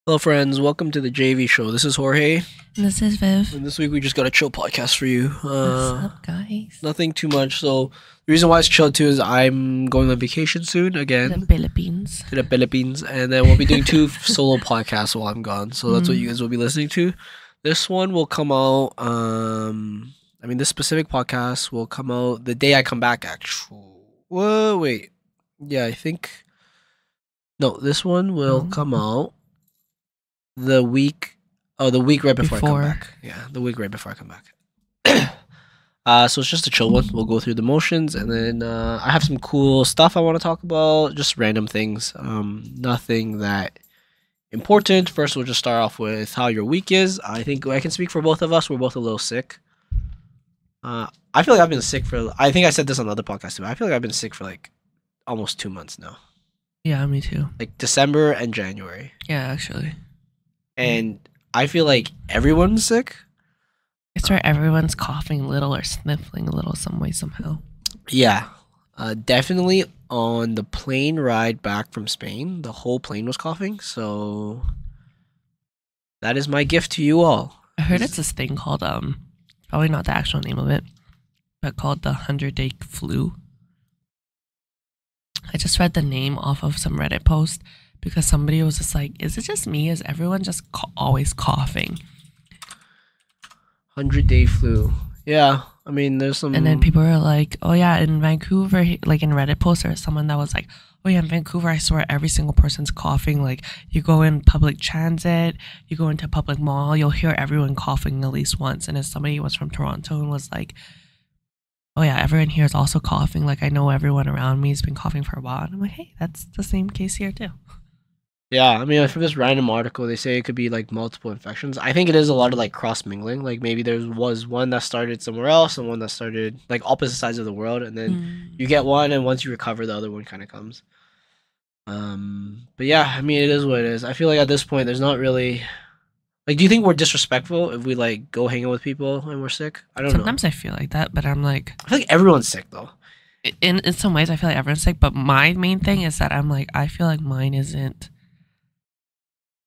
Hello, friends. Welcome to the JAV Show. This is Jorge, This is Viv. and this week we just got a chill podcast for you. What's up, guys? Nothing too much. So the reason why it's chill too is I'm going on vacation soon The again Philippines. to the Philippines, and then we'll be doing two solo podcasts while I'm gone. So that's what you guys will be listening to. This one will come out. This specific podcast will come out the day I come back. Actually, whoa, wait, yeah, I think no. This one will come out the week right before I come back. Yeah, the week right before I come back. So it's just a chill one. We'll go through the motions, and then I have some cool stuff I want to talk about, just random things. Nothing that important. First, we'll just start off with how your week is. I think I can speak for both of us. We're both a little sick. I feel like I've been sick for, I think I said this on the other podcast too, I feel like I've been sick for like almost 2 months now. Yeah, me too. Like December and January. Yeah, actually. And I feel like everyone's sick. It's where everyone's coughing a little or sniffling a little some way, somehow. Yeah. Definitely on the plane ride back from Spain, the whole plane was coughing. So that is my gift to you all. I heard it's this thing called, probably not the actual name of it, but called the 100-day flu. I just read the name off of some Reddit post because somebody was just like, is it just me? Is everyone just always coughing? 100-day flu. Yeah. I mean, there's some. And then people are like, oh yeah, in Vancouver, like in Reddit post, there was someone that was like, oh yeah, in Vancouver, I swear every single person's coughing. Like you go in public transit, you go into a public mall, you'll hear everyone coughing at least once. And if somebody was from Toronto and was like, oh yeah, everyone here is also coughing. Like I know everyone around me has been coughing for a while. And I'm like, hey, that's the same case here too. Yeah, I mean, from this random article, they say it could be like multiple infections. I think it is a lot of like cross mingling. Like maybe there was one that started somewhere else and one that started like opposite sides of the world, and then you get one, and once you recover, the other one kind of comes. But yeah, I mean, it is what it is. I feel like at this point, there's not really like. Do you think we're disrespectful if we like go hang out with people and we're sick? I don't know. Sometimes I feel like that, but I'm like, I feel like everyone's sick though. In some ways, I feel like everyone's sick. But my main thing is that I'm like, I feel like mine isn't.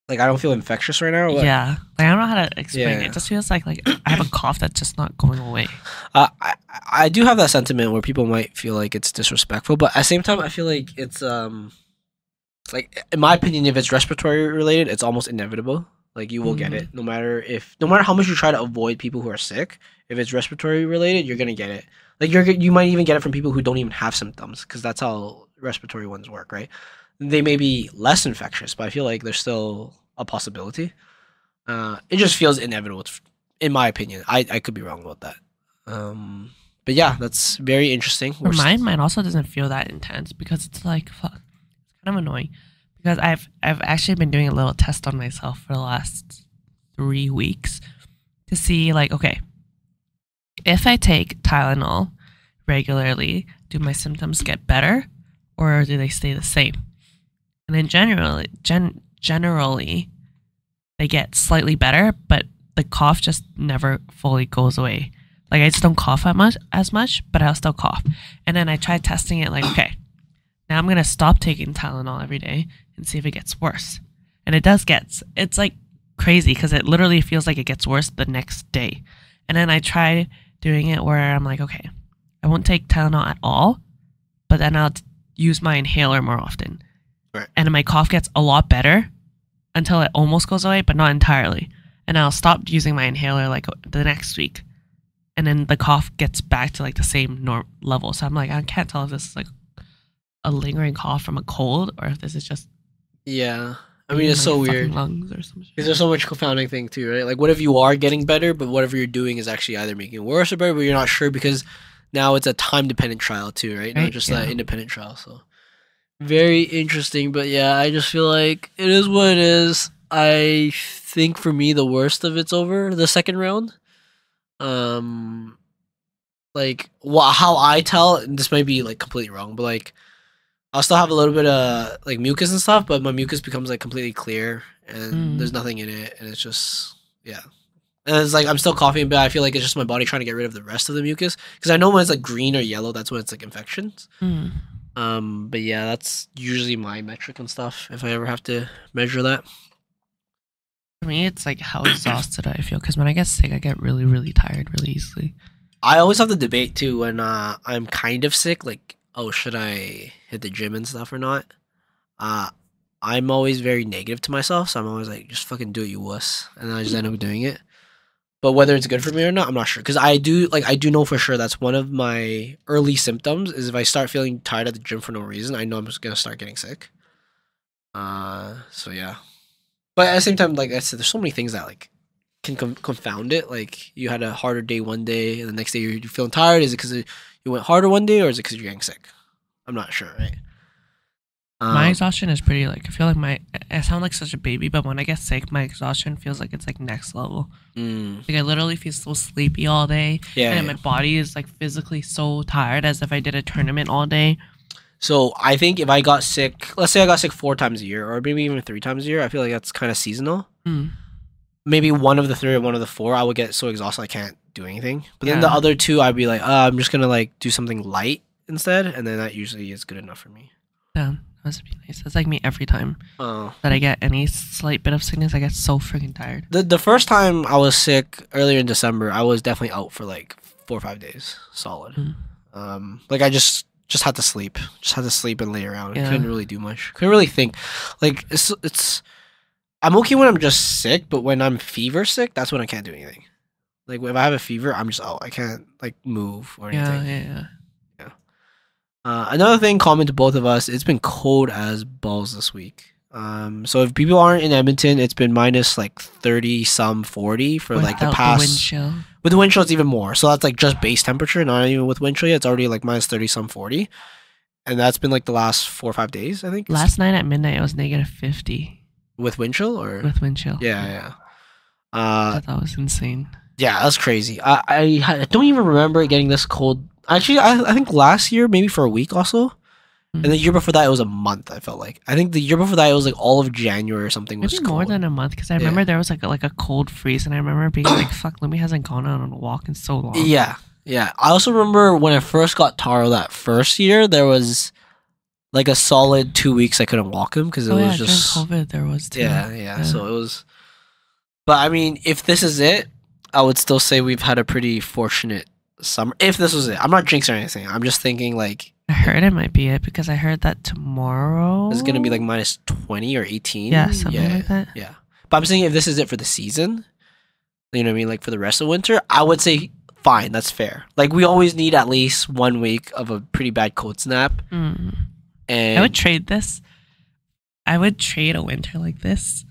Like I don't feel infectious right now. Or what? Yeah, like I don't know how to explain it. Yeah. It just feels like I have a cough that's just not going away. I do have that sentiment where people might feel like it's disrespectful, but at the same time, I feel like it's like in my opinion, if it's respiratory related, it's almost inevitable. Like you will get it, no matter how much you try to avoid people who are sick. If it's respiratory related, you're gonna get it. Like you might even get it from people who don't even have symptoms, because that's how respiratory ones work, right? They may be less infectious, but I feel like there's still a possibility. It just feels inevitable, in my opinion. I could be wrong about that. But yeah, that's very interesting. For mine also doesn't feel that intense because it's like, fuck, it's kind of annoying because I've actually been doing a little test on myself for the last 3 weeks to see like, okay, if I take Tylenol regularly, do my symptoms get better or do they stay the same? And then generally, they get slightly better, but the cough just never fully goes away. Like I just don't cough as much, but I'll still cough. And then I tried testing it like, okay, now I'm going to stop taking Tylenol every day and see if it gets worse. And it does it's like crazy because it literally feels like it gets worse the next day. And then I tried doing it where I'm like, okay, I won't take Tylenol at all, but then I'll use my inhaler more often. Right. And my cough gets a lot better until it almost goes away, but not entirely. And I'll stop using my inhaler like the next week. And then the cough gets back to like the same level. So I'm like, I can't tell if this is like a lingering cough from a cold or if this is just. Yeah. I mean, it's so weird. Lungs or something. Because there's so much confounding thing too, right? Like, what if you are getting better, but whatever you're doing is actually either making it worse or better, but you're not sure because now it's a time-dependent trial too, right? Not just an independent trial. So very interesting, but yeah, I just feel like it is what it is. I think for me, the worst of it's over. The second round, like how I tell, and this might be like completely wrong, but like I'll still have a little bit of like mucus and stuff, but my mucus becomes like completely clear and there's nothing in it, and it's just yeah. And it's like I'm still coughing, but I feel like it's just my body trying to get rid of the rest of the mucus because I know when it's like green or yellow, that's when it's like infections. But yeah, that's usually my metric and stuff if I ever have to measure that. For me, it's like how exhausted I feel. Because when I get sick, I get really, really tired really easily. I always have the debate too when I'm kind of sick, like, oh, should I hit the gym and stuff or not? Uh, I'm always very negative to myself, so I'm always like, just fucking do it, you wuss, and then I just end up doing it. But whether it's good for me or not, I'm not sure. Because I do know for sure that's one of my early symptoms is if I start feeling tired at the gym for no reason, I know I'm just gonna start getting sick. So yeah. But at the same time, like I said, there's so many things that like can confound it. Like you had a harder day one day, and the next day you're feeling tired. Is it because you went harder one day, or is it because you're getting sick? I'm not sure, right? My exhaustion is pretty like I feel like I sound like such a baby, but when I get sick, my exhaustion feels like it's like next level. Like I literally feel so sleepy all day, and my body is like physically so tired as if I did a tournament all day. So I think if I got sick, let's say I got sick 4 times a year, or maybe even 3 times a year, I feel like that's kind of seasonal. Maybe one of the 3 or one of the 4, I would get so exhausted I can't do anything. But then the other 2, I'd be like, I'm just gonna like do something light instead, and then that usually is good enough for me. Yeah. Must be nice. That's like me every time that I get any slight bit of sickness. I get so freaking tired. The first time I was sick earlier in December, I was definitely out for like 4 or 5 days solid. Like I just had to sleep, and lay around. I couldn't really do much. Couldn't really think. Like it's I'm okay when I'm just sick, but when I'm fever sick, that's when I can't do anything. Like if I have a fever, I'm just out. I can't like move or anything. Yeah. Another thing common to both of us, it's been cold as balls this week. So if people aren't in Edmonton, it's been minus like 30 some 40 for like the past. Wind chill. With the wind chill, it's even more. So that's like just base temperature, not even with wind chill yet. It's already like minus 30 some 40, and that's been like the last 4 or 5 days, I think. Last night at midnight, it was negative 50 with wind chill, or with wind chill. Yeah. I thought it was insane. Yeah, that's crazy. I don't even remember it getting this cold. Actually, I think last year, maybe for a week also. And the year before that, it was a month, I felt like. I think the year before that, it was like all of January or something was maybe cold. More than a month, because I remember there was like a cold freeze, and I remember being like, fuck, Lumi hasn't gone out on a walk in so long. Yeah. I also remember when I first got Taro that first year, there was like a solid 2 weeks I couldn't walk him because it was just... during COVID, there was too. Yeah. So it was... But I mean, if this is it, I would still say we've had a pretty fortunate summer. If this was it. I'm not jinxing or anything. I'm just thinking like... I heard it might be it because I heard that tomorrow... It's going to be like minus 20 or 18. Yeah, something like that. Yeah. But I'm saying if this is it for the season, you know what I mean? Like for the rest of winter, I would say fine, that's fair. Like we always need at least 1 week of a pretty bad cold snap. And I would trade this. I would trade a winter like this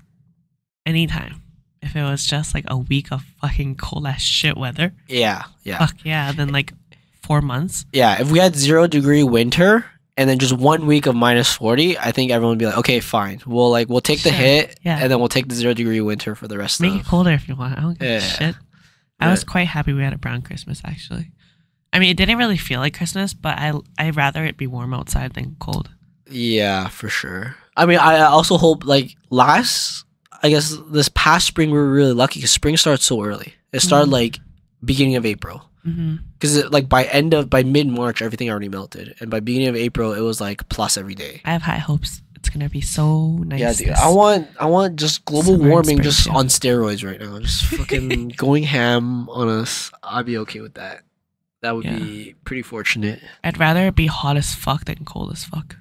anytime. If it was just like a week of fucking cold ass shit weather. Yeah. Fuck yeah. Then like 4 months. Yeah. If we had 0 degree winter and then just 1 week of minus 40, I think everyone would be like, okay, fine. We'll take the hit and then we'll take the 0 degree winter for the rest Make it colder if you want. I don't give a shit. I was quite happy we had a brown Christmas actually. I mean, it didn't really feel like Christmas, but I'd rather it be warm outside than cold. Yeah, for sure. I mean, I also hope like this past spring we were really lucky because spring starts so early. It started like beginning of April. Because like by mid-March everything already melted, and by beginning of April it was like plus every day. I have high hopes. It's gonna be so nice. Yeah, dude. I want just global warming just on steroids right now. Just fucking going ham on us. I'd be okay with that. That would be pretty fortunate. I'd rather it be hot as fuck than cold as fuck.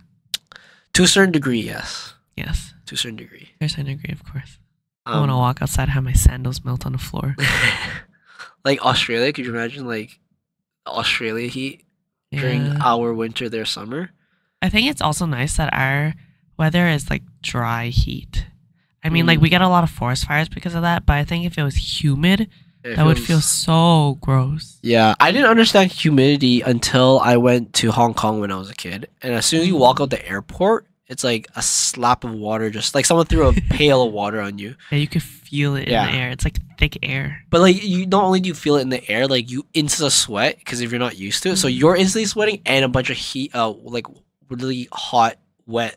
To a certain degree, yes. Yes. To a certain degree. To a certain degree, of course. I want to walk outside and have my sandals melt on the floor. Like Australia, could you imagine like Australia heat during our winter, their summer? I think it's also nice that our weather is like dry heat. I mean, like we get a lot of forest fires because of that, but I think if it was humid, that would feel so gross. Yeah, I didn't understand humidity until I went to Hong Kong when I was a kid. And as soon as you walk out the airport, it's like a slap of water, just like someone threw a pail of water on you. Yeah, you could feel it in the air. It's like thick air. But like, you not only do you feel it in the air, like you instantly sweat because if you're not used to it, so you're instantly sweating, and a bunch of heat, like really hot, wet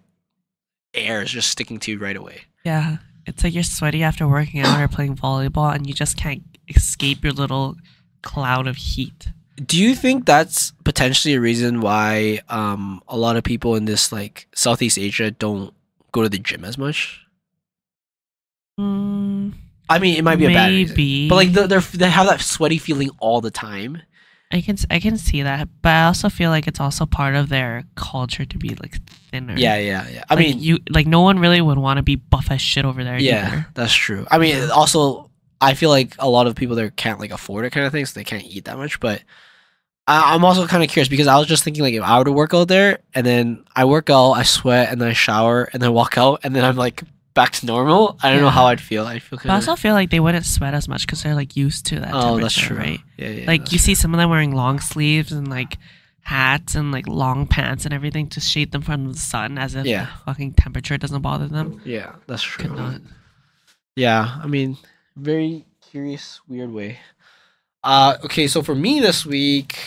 air is just sticking to you right away. Yeah, it's like you're sweaty after working out or playing volleyball, and you just can't escape your little cloud of heat. Do you think that's potentially a reason why a lot of people in this like Southeast Asia don't go to the gym as much? I mean, it might be a bad reason. Maybe. But like they have that sweaty feeling all the time. I can see that, but I also feel like it's also part of their culture to be like thinner. Yeah. I Like, mean, you like no one really would want to be buff as shit over there. yeah, either. that's true. I mean, also, I feel like a lot of people there can't like afford it kind of thing, so they can't eat that much. But I'm also kind of curious because I was just thinking like if I were to work out there and then I work out, I sweat, and then I shower, and then walk out, and then I'm like back to normal. I don't know how I'd feel. I feel But I kind also feel like they wouldn't sweat as much because they're like used to that. Oh, that's temperature, true. right? Yeah. Like you see some of them wearing long sleeves and like hats and like long pants and everything to shade them from the sun, as if the fucking temperature doesn't bother them. Yeah, that's true. Could not. Yeah, I mean, very curious, weird way. Okay, so for me this week,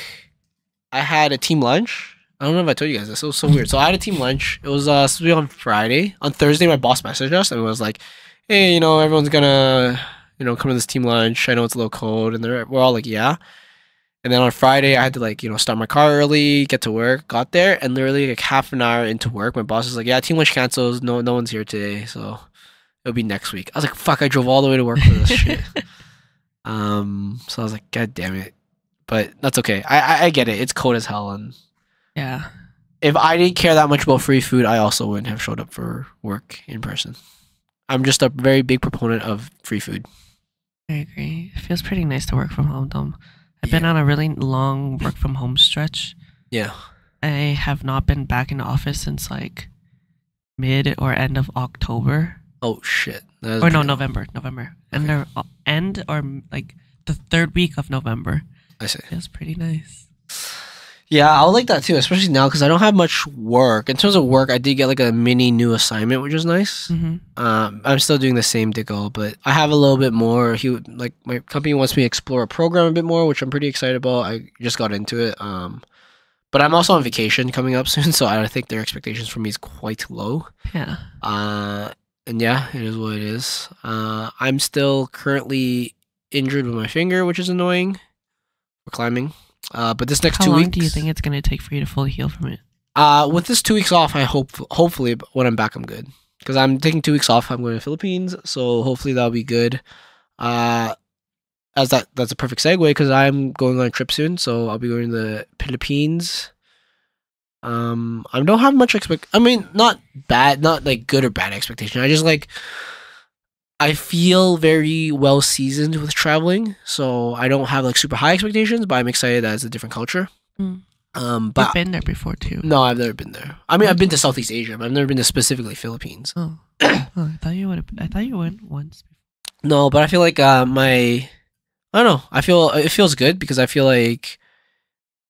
I had a team lunch. I don't know if I told you guys this. It was so weird. So I had a team lunch. It was supposed to be on Friday. On Thursday, my boss messaged us and was like, "Hey, everyone's gonna, come to this team lunch. I know it's a little cold," and we're all like, "Yeah." And then on Friday, I had to like, start my car early, get to work. Got there, and literally like half an hour into work, my boss was like, "Yeah, team lunch cancels. No one's here today, so it'll be next week." I was like, "Fuck!" I drove all the way to work for this shit. So I was like, "God damn it!" But that's okay. I get it. It's cold as hell, and Yeah. if I didn't care that much about free food, I also wouldn't have showed up for work in person. I'm just a very big proponent of free food. I agree. It feels pretty nice to work from home, though. I've been on a really long work from home stretch. Yeah. I have not been back in the office since like mid or end of October. Oh shit. Or no, November. Okay. End or like the third week of November. I see. Feels pretty nice. Yeah, I would like that too, especially now because I don't have much work. In terms of work, I did get like a mini new assignment, which is nice. Mm-hmm. I'm still doing the same deco, but I have a little bit more. My company wants me to explore a program a bit more, which I'm pretty excited about. I just got into it. But I'm also on vacation coming up soon, so I think their expectations for me is quite low. Yeah. And yeah, it is what it is. I'm still currently injured with my finger, which is annoying for climbing. But this next 2 weeks. How long do you think it's gonna take for you to fully heal from it? With this 2 weeks off, I hopefully when I'm back, I'm good. Because I'm taking 2 weeks off. I'm going to the Philippines, so hopefully that'll be good. As that's a perfect segue because I'm going on a trip soon, so I'll be going to the Philippines. I don't have much I mean, not bad, not like good or bad expectation. I just like. I feel very well seasoned with traveling, so I don't have like super high expectations, but I'm excited that it's a different culture. Mm. But I've been there before too. No, I've never been there. I mean, I've been to Southeast Asia, but I've never been to specifically Philippines. Oh, I thought you would. I thought you went once. No, but I feel like I don't know. I feel it feels good because I feel like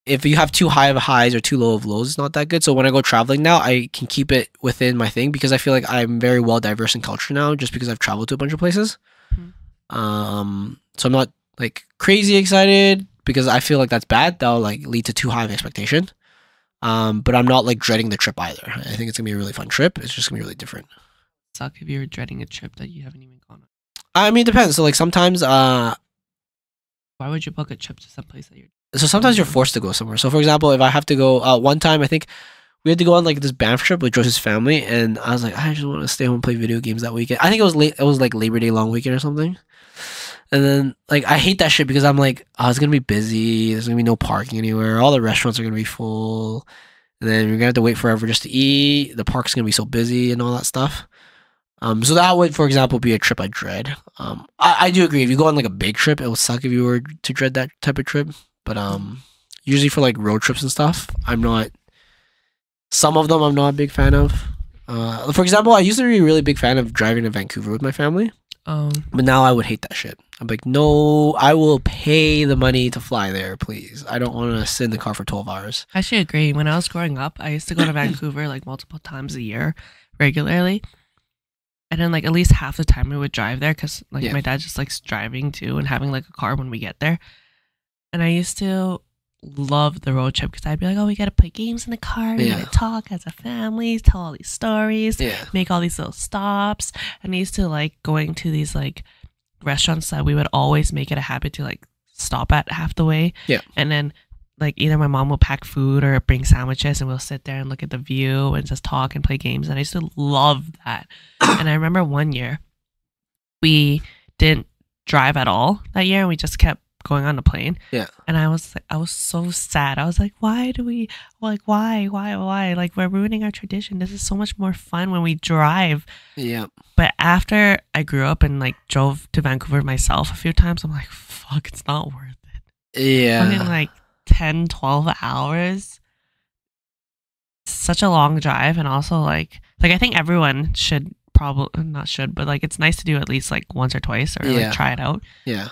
if you have too high of highs or too low of lows, it's not that good. So when I go traveling now, I can keep it within my thing because I feel like I'm very well diverse in culture now, just because I've traveled to a bunch of places. Mm-hmm. So I'm not like crazy excited because I feel like that's bad. That'll like lead to too high of expectation. But I'm not like dreading the trip either. I think it's gonna be a really fun trip. It's just gonna be really different. Suck if you're dreading a trip that you haven't even gone on. I mean, it depends. So like sometimes, why would you book a trip to some place that you're? So sometimes you're forced to go somewhere. So for example, if I have to go, one time I think we had to go on like this Banff trip with Joyce's family, and I was like, I just want to stay home and play video games that weekend. I think it was late. It was like Labor Day long weekend or something. And then like I hate that shit because I'm like, oh, it's gonna be busy. There's gonna be no parking anywhere. All the restaurants are gonna be full, and then you're gonna have to wait forever just to eat. The park's gonna be so busy and all that stuff. So that would, for example, be a trip I dread. I do agree. If you go on like a big trip, it would suck if you were to dread that type of trip. But usually for like road trips and stuff, I'm not. Some of them I'm not a big fan of. For example, I used to be a really big fan of driving to Vancouver with my family. But now I would hate that shit. I'm like, no, I will pay the money to fly there, please. I don't want to sit in the car for 12 hours. I actually agree. When I was growing up, I used to go to Vancouver like multiple times a year, regularly. And then like at least half the time we would drive there because like my dad just likes driving too and having like a car when we get there. And I used to love the road trip because I'd be like, oh, we got to play games in the car. We got to talk as a family, tell all these stories, make all these little stops. And I used to like going to these like restaurants that we would always make it a habit to like stop at half the way. Yeah. And then like either my mom will pack food or bring sandwiches and we'll sit there and look at the view and just talk and play games. And I used to love that. And I remember one year we didn't drive at all that year, and we just kept going on the plane. Yeah. And I was so sad. I was like, why? Like, we're ruining our tradition. This is so much more fun when we drive. Yeah. But after I grew up and like drove to Vancouver myself a few times, I'm like, fuck, it's not worth it. Yeah. Fucking like 10, 12 hours. Such a long drive. And also like I think everyone should probably, not should, but like it's nice to do at least like once or twice or like try it out. Yeah.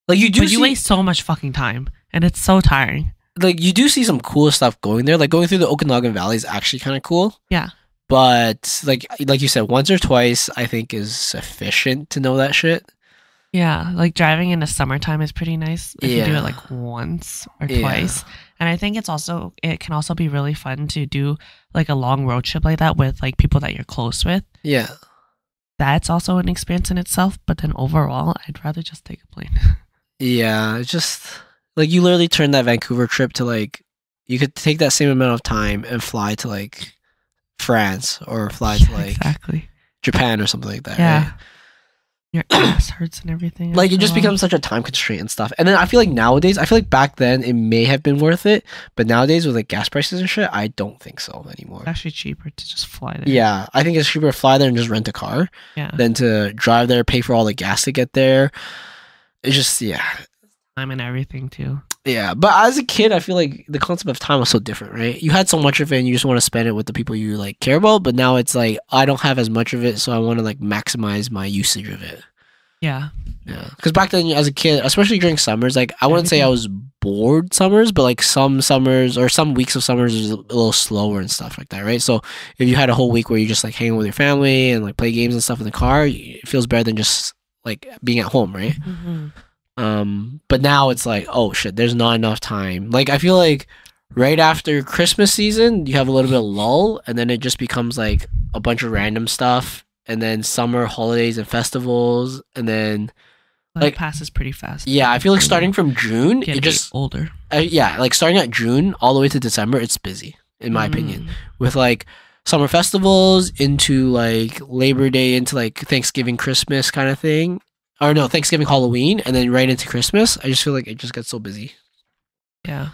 Like you do, but you waste so much fucking time, and it's so tiring. Like you do see some cool stuff going there. Like going through the Okanagan Valley is actually kind of cool. Yeah. But like you said, once or twice I think is sufficient to know that shit. Yeah, like driving in the summertime is pretty nice if you do it like once or twice. And I think it can also be really fun to do like a long road trip like that with like people that you're close with. Yeah. That's also an experience in itself. But then overall, I'd rather just take a plane. Yeah, it's just like you literally turn that Vancouver trip to like you could take that same amount of time and fly to like France or fly to like Japan or something like that. Yeah. Right? Your ass hurts and everything. Like it just becomes such a time constraint and stuff. And then I feel like nowadays, I feel like back then it may have been worth it, but nowadays with like gas prices and shit, I don't think so anymore. It's actually cheaper to just fly there. Yeah, I think it's cheaper to fly there and just rent a car than to drive there, pay for all the gas to get there. It's just time and everything too. Yeah, but as a kid, I feel like the concept of time was so different, right? You had so much of it and you just want to spend it with the people you like care about, but now it's like I don't have as much of it, so I want to like maximize my usage of it. Yeah. Yeah, because back then as a kid, especially during summers, like I wouldn't say I was bored summers, but like some summers or some weeks of summers is a little slower and stuff like that, right? So if you had a whole week where you just like hang with your family and like play games and stuff in the car, it feels better than just like being at home, right? But now it's like, oh shit, there's not enough time. Like I feel like right after Christmas season, you have a little bit of lull, and then it just becomes like a bunch of random stuff, and then summer holidays and festivals, and then like passes pretty fast. Yeah, I feel like starting from June, it just older. Like starting at June all the way to December, it's busy in my opinion, with like summer festivals into like Labor Day into like Thanksgiving, Christmas kind of thing. Or no, Thanksgiving, Halloween, and then right into Christmas. I just feel like it just gets so busy. Yeah.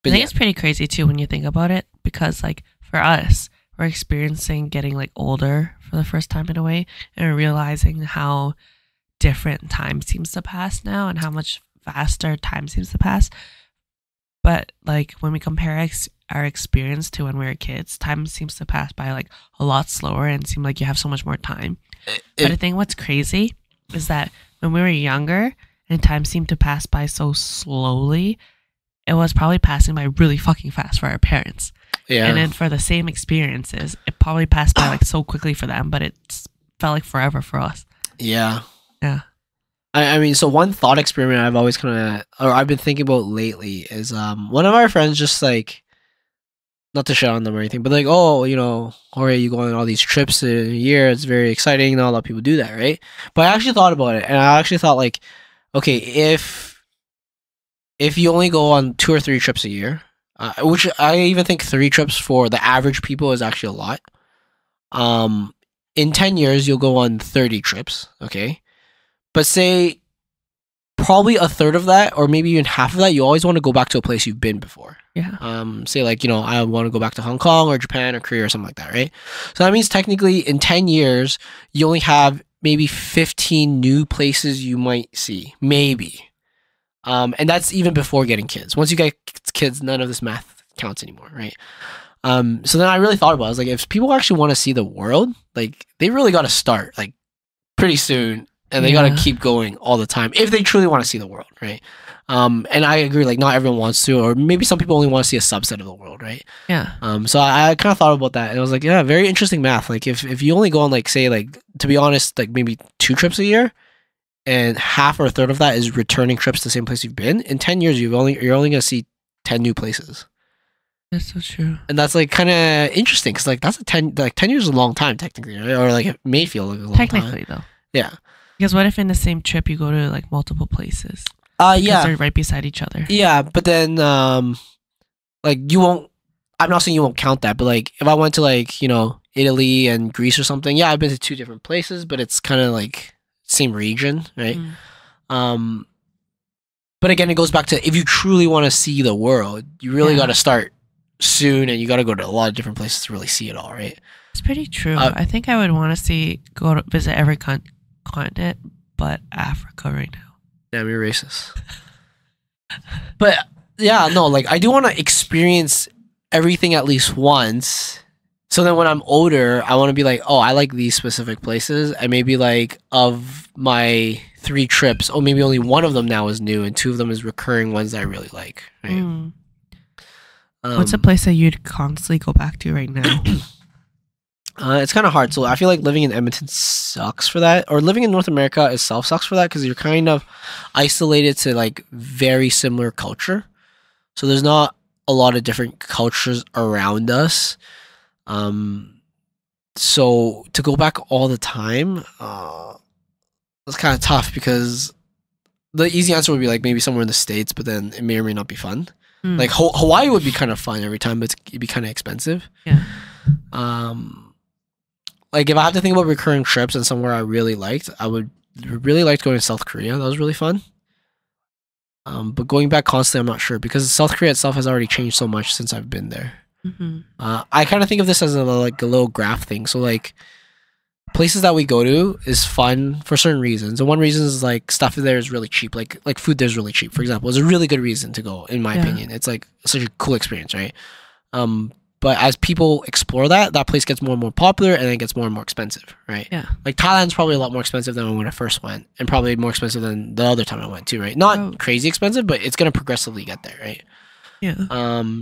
But I think it's pretty crazy too when you think about it, because like for us, we're experiencing getting like older for the first time in a way, and realizing how different time seems to pass now and how much faster time seems to pass. But like when we compare our experience to when we were kids, time seems to pass by like a lot slower and seem like you have so much more time. But I think what's crazy is that when we were younger and time seemed to pass by so slowly, it was probably passing by really fucking fast for our parents. Yeah. And then for the same experiences, it probably passed by like so quickly for them, but it felt like forever for us. Yeah. Yeah. I mean, so one thought experiment I've always I've been thinking about lately is one of our friends just like, not to shit on them or anything, but like, oh, you know, Jorge, you go on all these trips in a year. It's very exciting. Not a lot of people do that, right? But I actually thought about it, and I actually thought like, okay, if you only go on 2 or 3 trips a year, which I even think 3 trips for the average people is actually a lot. In 10 years, you'll go on 30 trips, okay? But say probably a third of that, or maybe even half of that, you always want to go back to a place you've been before. Yeah. Say like, you know, I want to go back to Hong Kong or Japan or Korea or something like that, right? So that means technically in 10 years, you only have maybe 15 new places you might see, maybe. And that's even before getting kids. Once you get kids, none of this math counts anymore, right? So then I really thought about it. I was like, if people actually want to see the world, like they really got to start like pretty soon, and they got to keep going all the time if they truly want to see the world, right? And I agree, like not everyone wants to, or maybe some people only want to see a subset of the world, right? Yeah. So I kind of thought about that, and I was like, yeah, very interesting math. Like if you only go on like, say like, to be honest, like maybe 2 trips a year, and half or a third of that is returning trips to the same place you've been, in 10 years you're only gonna see 10 new places. That's so true. And that's like kind of interesting, because like that's 10 years is a long time technically, right? Or like it may feel like a long time. Technically though. Yeah. Because what if in the same trip you go to like multiple places? Yeah. They're right beside each other. Yeah, but then like you won't, I'm not saying you won't count that, but like if I went to like, you know, Italy and Greece or something, yeah, I've been to 2 different places, but it's kind of like same region, right? Mm. But again, it goes back to if you truly want to see the world, you really got to start soon, and you got to go to a lot of different places to really see it all, right? It's pretty true. I think I would want to go to visit every continent, but Africa right now. Damn, you're racist. But yeah, no, like I do want to experience everything at least once. So then when I'm older, I want to be like, oh, I like these specific places. And maybe like of my 3 trips, oh, maybe only one of them now is new and 2 of them is recurring ones that I really like. Right? What's a place that you'd constantly go back to right now? It's kind of hard. So I feel like living in Edmonton sucks for that. Or living in North America itself sucks for that because you're kind of isolated to like very similar culture. So there's not a lot of different cultures around us. So to go back all the time, it's kind of tough because the easy answer would be like maybe somewhere in the States, but then it may or may not be fun. Like Hawaii would be kind of fun every time, but it'd be kind of expensive. Yeah. Like if I have to think about recurring trips and somewhere I really liked, I would really like going to South Korea. That was really fun. But going back constantly, I'm not sure because South Korea itself has already changed so much since I've been there. I kind of think of this as a little graph thing. So like places that we go to is fun for certain reasons. And one reason is like stuff there is really cheap. Like food there is really cheap. For example, it's a really good reason to go, in my opinion. It's like such a cool experience, right? But as people explore that place gets more and more popular and then it gets more and more expensive, right? Yeah. Like Thailand's probably a lot more expensive than when I first went and probably more expensive than the other time I went too, right? Not crazy expensive, but it's going to progressively get there, right? Yeah.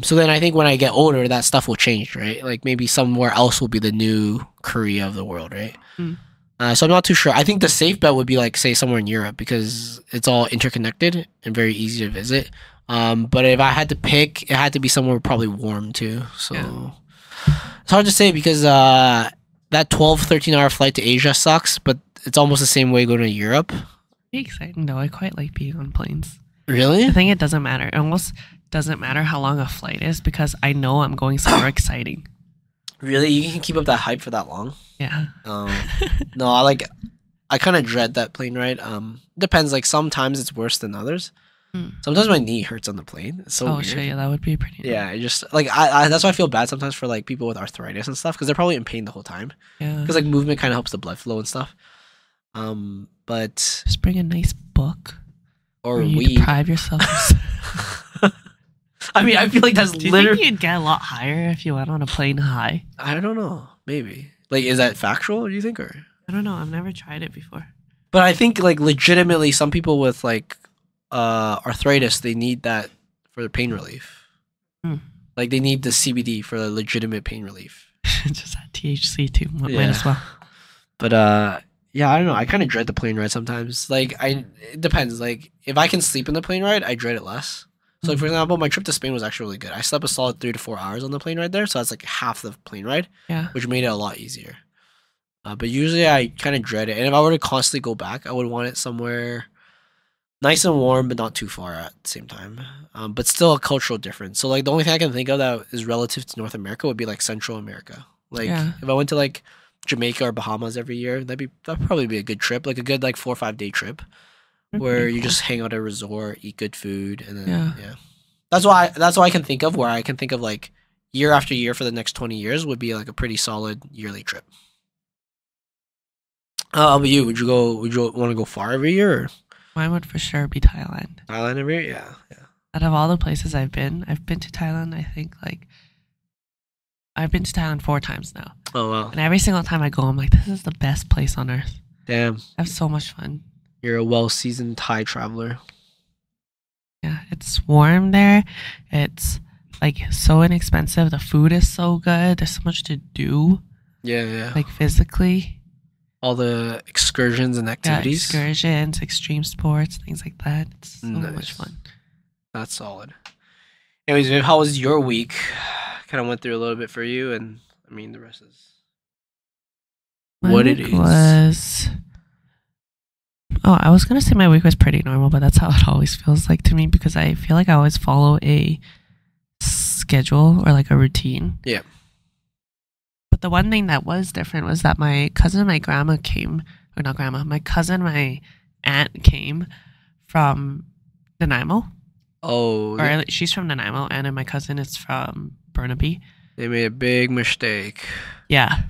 So then I think when I get older, that stuff will change, right? Like maybe somewhere else will be the new Korea of the world, right? So I'm not too sure. I think the safe bet would be like, say, somewhere in Europe because it's all interconnected and very easy to visit. But if I had to pick, it had to be somewhere probably warm too. So it's hard to say because that 12-13 hour flight to Asia sucks, but it's almost the same way going to Europe. Pretty exciting though. I quite like being on planes. Really? I think it doesn't matter. It almost doesn't matter how long a flight is because I know I'm going somewhere exciting. Really? You can keep up that hype for that long? Yeah. No, I kind of dread that plane ride. Depends. Like sometimes it's worse than others. Sometimes my knee hurts on the plane. It's so weird. Sure, yeah, that would be pretty. Yeah, it just like I that's why I feel bad sometimes for like people with arthritis and stuff because they're probably in pain the whole time. Yeah. Because like movement kind of helps the blood flow and stuff. But just bring a nice book. Or you weed. Deprive yourself. I mean, I feel like that's literally. Do you think you'd get a lot higher if you went on a plane high? I don't know. Maybe. Like, is that factual? Do you think, or I don't know. I've never tried it before. But I think like legitimately, some people with like arthritis, they need that for their pain relief. Like they need the CBD for the legitimate pain relief. Just that THC too. Might as well. But yeah, I don't know. I kind of dread the plane ride sometimes. Like it depends. Like if I can sleep in the plane ride, I dread it less. So like, for example, my trip to Spain was actually really good. I slept a solid 3 to 4 hours on the plane ride there, so that's like half the plane ride. Yeah. Which made it a lot easier. But usually I kind of dread it. And if I were to constantly go back, I would want it somewhere nice and warm, but not too far at the same time. But still a cultural difference. So like the only thing I can think of that is relative to North America would be like Central America. Like if I went to like Jamaica or Bahamas every year, that'd probably be a good trip. Like a good like 4 or 5 day trip. Where you just hang out at a resort, eat good food, and then that's why I can think of where I can think of like year after year for the next 20 years would be like a pretty solid yearly trip. How about you? Would you want to go far every year? Or? Mine would for sure be Thailand. Thailand every year, yeah. Out of all the places I've been to Thailand. I think like I've been to Thailand 4 times now. Oh wow! And every single time I go, I'm like, this is the best place on earth. Damn, I have so much fun. You're a well-seasoned Thai traveler. Yeah, it's warm there. It's like so inexpensive. The food is so good. There's so much to do. Yeah. Like physically. All the excursions and activities. Yeah, excursions, extreme sports, things like that. It's so much fun. That's solid. Anyways, Viv, how was your week? Kind of went through a little bit for you, and I mean the rest is what it is. Oh, I was going to say my week was pretty normal, but that's how it always feels like to me because I feel like I always follow a schedule or like a routine. Yeah. But the one thing that was different was that my cousin and my grandma or not grandma, my cousin, my aunt came from Nanaimo. Oh, Or she's from Nanaimo, and then my cousin is from Burnaby. they made a big mistake. Yeah.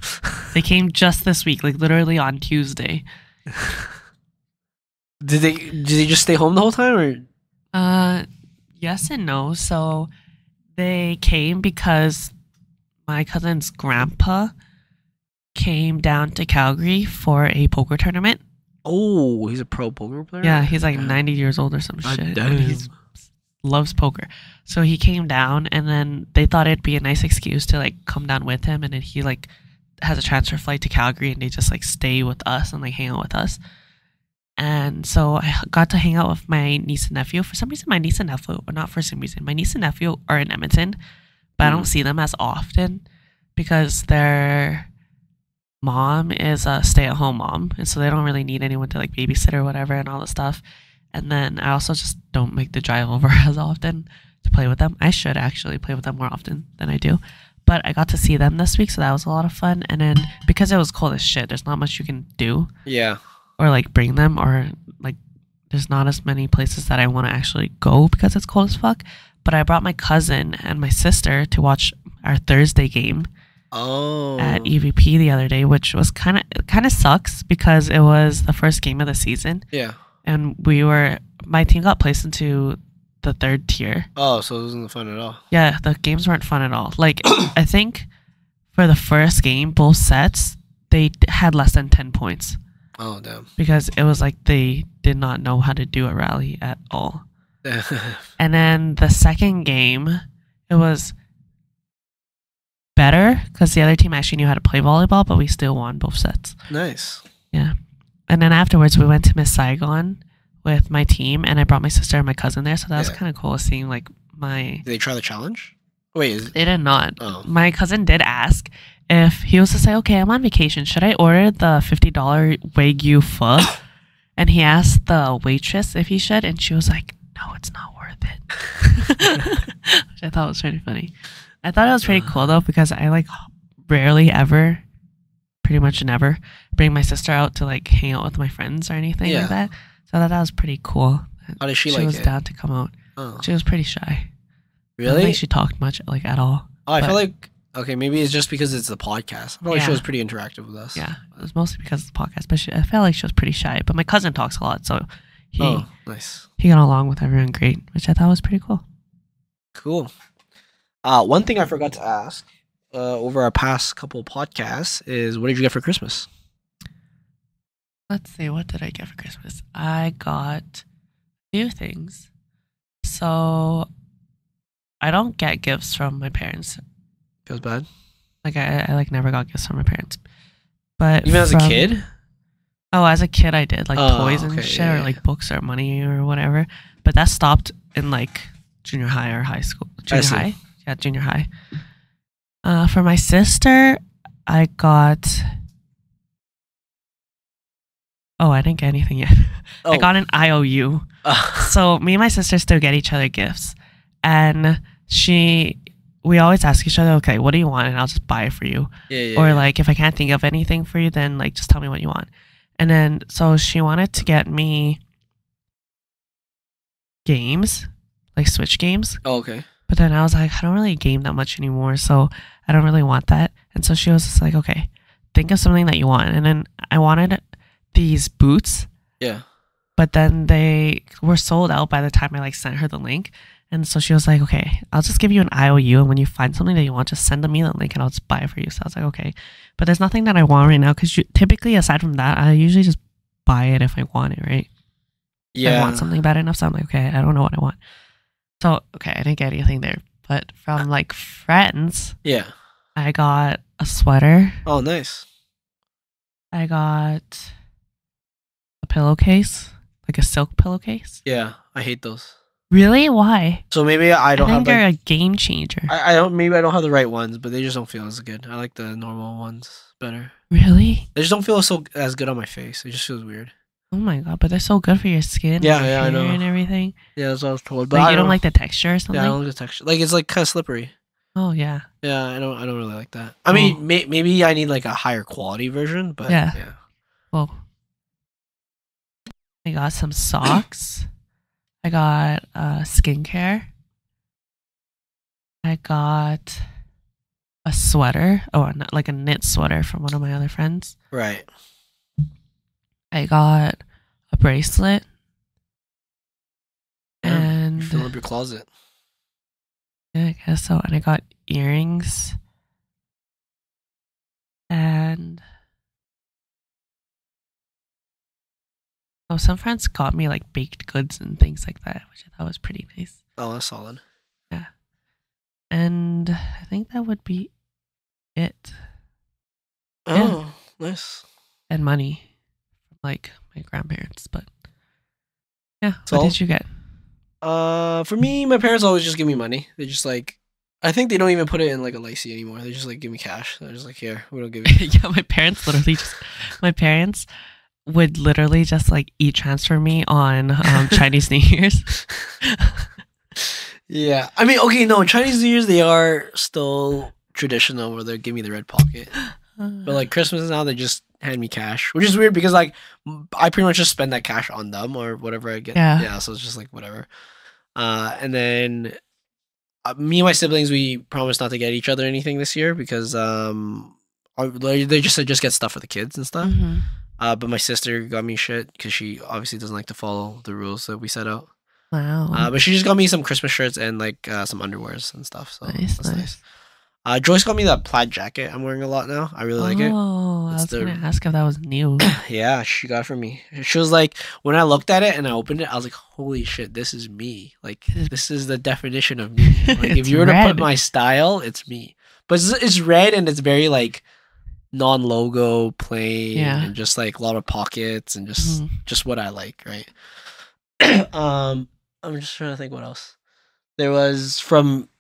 They came just this week, like literally on Tuesday. Did they just stay home the whole time, or? Yes and no. So they came because my cousin's grandpa came down to Calgary for a poker tournament. Oh, he's a pro poker player? Yeah, he's like 90 years old or some shit. Damn. And he loves poker. So he came down, and then they thought it'd be a nice excuse to like come down with him, and then he like has a transfer flight to Calgary, and they just like stay with us and like hang out with us. And so I got to hang out with my niece and nephew. For some reason, my niece and nephew, or not for some reason, my niece and nephew are in Edmonton, but I don't see them as often because their mom is a stay-at-home mom, and so they don't really need anyone to like babysit or whatever and all that stuff. And then I also just don't make the drive over as often to play with them. I should actually play with them more often than I do. But I got to see them this week, so that was a lot of fun. And then because it was cold as shit, there's not much you can do. Yeah. Or like bring them, or like there's not as many places that I want to actually go because it's cold as fuck. But I brought my cousin and my sister to watch our Thursday game at EVP the other day, which was kind of sucks because it was the first game of the season. Yeah. And my team got placed into the third tier. Oh, so it wasn't fun at all. Yeah, the games weren't fun at all. Like, I think for the first game, both sets, they had less than 10 points. Oh, damn. Because it was like they did not know how to do a rally at all. And then the second game, it was better because the other team actually knew how to play volleyball, but we still won both sets. Nice. Yeah. And then afterwards, we went to Miss Saigon with my team, and I brought my sister and my cousin there, so that was kind of cool seeing like my... Did they try the challenge? Wait, They did not. Oh. My cousin did ask if he was to say, okay, I'm on vacation, should I order the $50 Wagyu pho? And he asked the waitress if he should, and she was like, no, it's not worth it. Which I thought was pretty funny. I thought it was pretty cool though, because I like rarely ever, pretty much never, bring my sister out to like hang out with my friends or anything like that. So I thought that was pretty cool. How did she like it? She was down to come out. Oh. She was pretty shy. Really? I don't think she talked much like at all. Oh, I feel like, okay, maybe it's just because it's the podcast. I feel like she was pretty interactive with us. Yeah, it was mostly because of the podcast, but I felt like she was pretty shy. But my cousin talks a lot, so nice. He got along with everyone great, which I thought was pretty cool. Cool. One thing I forgot to ask over our past couple podcasts is, what did you get for Christmas? Let's see, what did I get for Christmas? I got a few things. So I don't get gifts from my parents. Feels bad. Like I like never got gifts from my parents. But even as a kid? Oh, as a kid I did, like toys and shit, or like books or money or whatever. But that stopped in like junior high or high school. Junior high? Yeah, junior high. For my sister, I got... Oh, I didn't get anything yet. I got an IOU. So me and my sister still get each other gifts. And we always ask each other, okay, what do you want? And I'll just buy it for you. Or like, if I can't think of anything for you, then like, just tell me what you want. And then, so she wanted to get me games, like Switch games. Oh, okay. But then I was like, I don't really game that much anymore, so I don't really want that. And so she was just like, okay, think of something that you want. And then I wanted these boots. Yeah. But then they were sold out by the time I like sent her the link. And so she was like, okay, I'll just give you an IOU, and when you find something that you want, just send me the link and I'll just buy it for you. So I was like, okay. But there's nothing that I want right now, because typically, aside from that, I usually just buy it if I want it, right? Yeah. If I want something bad enough, so I'm like, okay, I don't know what I want. So, okay, I didn't get anything there. But from like friends, I got a sweater. Oh, nice. I got a pillowcase, like a silk pillowcase. Yeah, I hate those. Really? Why? So maybe I don't have. They're a game changer. I don't. Maybe I don't have the right ones, but they just don't feel as good. I like the normal ones better. Really? They just don't feel as good on my face. It just feels weird. Oh my god! But they're so good for your skin. Yeah, and your I know. And everything. Yeah, that's what I was told. But like, you don't like the texture or something? Yeah, I don't like the texture. Like, it's like kind of slippery. Oh yeah. Yeah, I don't really like that. I mean, maybe I need like a higher quality version, but yeah. Well, I got some socks. I got skincare. I got a sweater. Oh, not like a knit sweater from one of my other friends. Right. I got a bracelet. And you fill up your closet. Yeah, I guess so. And I got earrings. And some friends got me like baked goods and things like that, which I thought was pretty nice. Oh, that's solid. Yeah. And I think that would be it. Oh, nice. And money from like my grandparents, but yeah. So, what did you get? For me, my parents always just give me money. They just like, I think they don't even put it in like a Lacey anymore. They just like give me cash. They're just like, here, we don't give you. Yeah, my parents would literally just like e-transfer me on Chinese New Year's. Yeah, I mean, okay, no, Chinese New Year's, they are still traditional where they give me the red pocket. But like Christmas now, they just hand me cash, which is weird because like I pretty much just spend that cash on them or whatever I get. Yeah, so it's just like whatever. And then me and my siblings, we promised not to get each other anything this year because they just said just get stuff for the kids and stuff. Mm-hmm. But my sister got me shit because she obviously doesn't like to follow the rules that we set out. Wow. But she just got me some Christmas shirts and like some underwears and stuff. So nice. Joyce got me that plaid jacket I'm wearing a lot now. I really like it. Oh, I was going to ask if that was new. Yeah, she got it for me. She was like, when I looked at it and I opened it, I was like, holy shit, this is me. Like, this is the definition of me. Like, if you were to put my style, it's me. But it's red and it's very like non-logo, plain, and just like a lot of pockets and just what I like, right? I'm just trying to think what else. There was from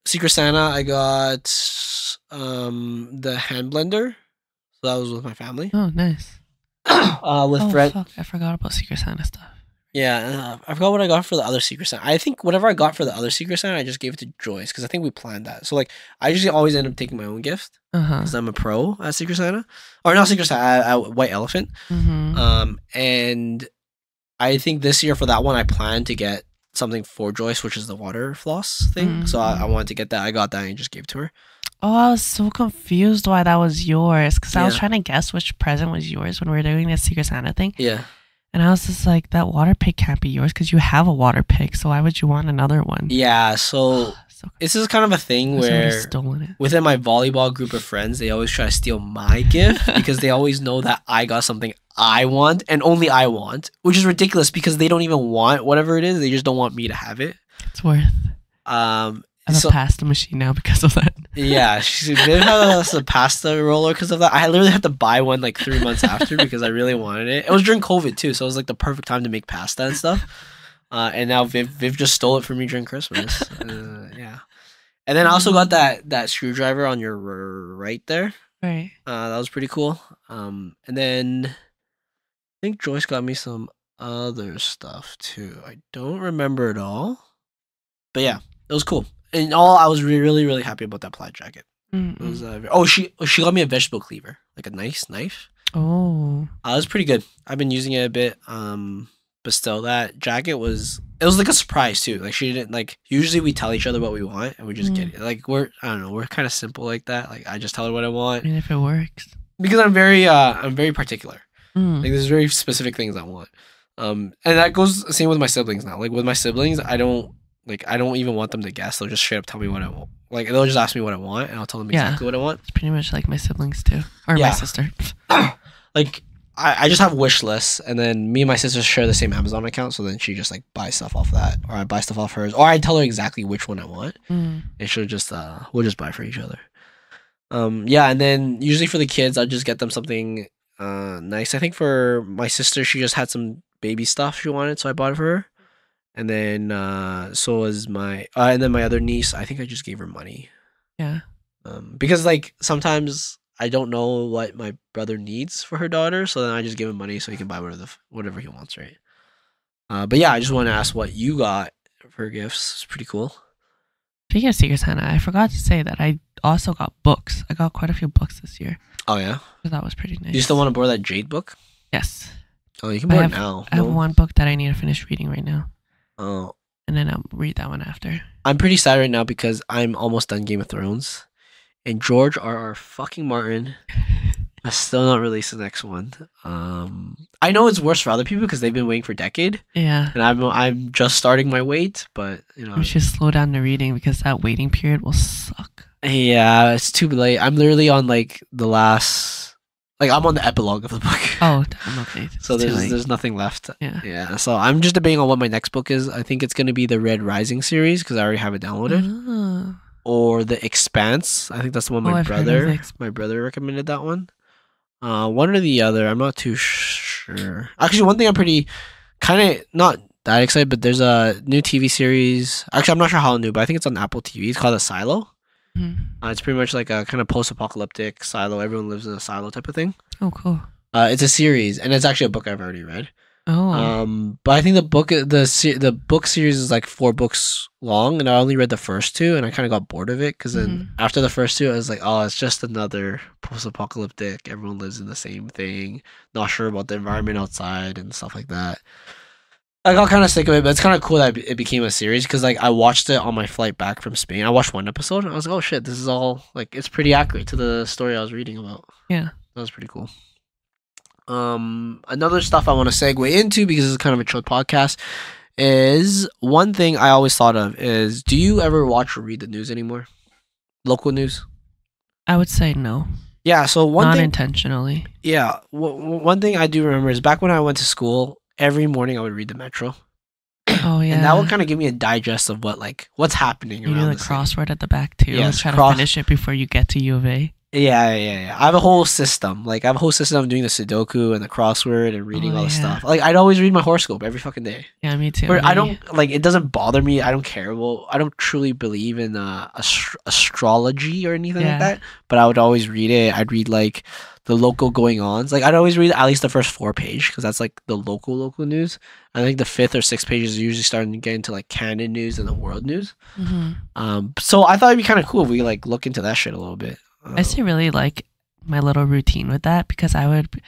Secret Santa, I got the hand blender. So that was with my family. Oh, nice. With Fred. Fuck, I forgot about Secret Santa stuff. Yeah, I forgot what I got for the other Secret Santa. I think whatever I got for the other Secret Santa, I just gave it to Joyce because I think we planned that. So like, I usually always end up taking my own gift because I'm a pro at Secret Santa, or not Secret Santa, at White Elephant. Mm-hmm. And I think this year for that one, I planned to get something for Joyce, which is the water floss thing. Mm-hmm. So I wanted to get that. I got that and just gave it to her. Oh, I was so confused why that was yours because I was trying to guess which present was yours when we were doing this Secret Santa thing. Yeah. And I was just like, that water pick can't be yours because you have a water pick. So why would you want another one? Yeah. So this is kind of a thing where within my volleyball group of friends, they always try to steal my gift because they always know that I got something I want and only I want, which is ridiculous because they don't even want whatever it is. They just don't want me to have it. It's worth. I have a pasta machine now because of that. Yeah, Viv has a pasta roller because of that. I literally had to buy one like 3 months after because I really wanted it. It was during COVID too, so it was like the perfect time to make pasta and stuff. And now Viv just stole it from me during Christmas. Yeah, and then I also got that screwdriver on your right there. Right. That was pretty cool. And then I think Joyce got me some other stuff too. I don't remember it all, but yeah, it was cool. In all, I was really, really happy about that plaid jacket. Mm-hmm. It was, she got me a vegetable cleaver, like a nice knife. Oh, it was pretty good. I've been using it a bit. But still, that jacket was like a surprise too. Like she didn't like. Usually we tell each other what we want and we just get it. Like I don't know, we're kind of simple like that. Like I just tell her what I want. I mean, if it works, because I'm very particular. Like there's very specific things I want. And that goes the same with my siblings now. Like with my siblings, I don't even want them to guess. They'll just straight up tell me what I want. Like they'll just ask me what I want, and I'll tell them exactly what I want. It's pretty much like my siblings too, or my sister. Like I just have wish lists, and then me and my sister share the same Amazon account. So then she just like buys stuff off that, or I buy stuff off hers, or I tell her exactly which one I want, and she'll just we'll just buy for each other. Yeah, and then usually for the kids, I'll just get them something nice. I think for my sister, she just had some baby stuff she wanted, so I bought it for her. And then so was my and then my other niece, I think I just gave her money. Yeah. Because like sometimes I don't know what my brother needs for her daughter, so then I just give him money so he can buy whatever he wants, right? But yeah, I just want to ask what you got for gifts. It's pretty cool. Speaking of Secret Santa, I forgot to say that I also got books. I got quite a few books this year. Oh yeah? So that was pretty nice. Do you still want to borrow that Jade book? Yes. Oh, you can But borrow it now. I have No? one book that I need to finish reading right now, Oh, and then I'll read that one after. I'm pretty sad right now because I'm almost done Game of Thrones, and George R. fucking Martin has still not released the next one. I know it's worse for other people because they've been waiting for a decade, Yeah. and I'm just starting my wait. But you know, We should slow down the reading because that waiting period will suck. yeah, it's too late. I'm literally on like the last, like I'm on the epilogue of the book. Oh, damn, okay. So It's too late. there's nothing left. Yeah. Yeah. So I'm just debating on what my next book is. I think it's gonna be the Red Rising series because I already have it downloaded, Ah. or the Expanse. I think that's the one Oh, I've heard of my brother recommended that one. One or the other. I'm not too sure. Actually, one thing I'm pretty kind of not that excited, but there's a new TV series. Actually, I'm not sure how new, but I think it's on Apple TV. It's called A Silo. Mhm. It's pretty much like a kind of post-apocalyptic silo. Everyone lives in a silo type of thing. Oh, cool. It's a series, and it's actually a book I've already read. Oh. But I think the book series is like 4 books long, and I only read the first 2, and I kind of got bored of it because then after the first 2, I was like, oh, it's just another post-apocalyptic. Everyone lives in the same thing, not sure about the environment outside and stuff like that. I got kind of sick of it, but it's kind of cool that it became a series because like I watched it on my flight back from Spain. I watched one episode, and I was like, oh shit, this is all like it's pretty accurate to the story I was reading about. Yeah. That was pretty cool. Another stuff I want to segue into because it's kind of a chill podcast is one thing I always thought of is, do you ever watch or read the news anymore? Local news? I would say no. Yeah, so one Not thing, intentionally. yeah, one thing I do remember is back when I went to school, every morning I would read the Metro. Oh, yeah. And that would kind of give me a digest of what's happening You do around the the city. crossword at the back, too. Yes, Try to finish it before you get to U of A. Yeah. I have a whole system. Like I have a whole system of doing the Sudoku and the crossword and reading Oh, all the yeah. stuff. Like I'd always read my horoscope every fucking day. Yeah, me too. But I don't like it. Doesn't bother me. I don't care. Well, I don't truly believe in astrology or anything like Yeah. that. But I would always read it. I'd read like the local going ons. Like I'd always read at least the first 4 page because that's like the local news. I think the 5th or 6th pages are usually starting to get into like canon news and the world news. So I thought it'd be kind of cool if we like look into that shit a little bit. I used to really like my little routine with that because I would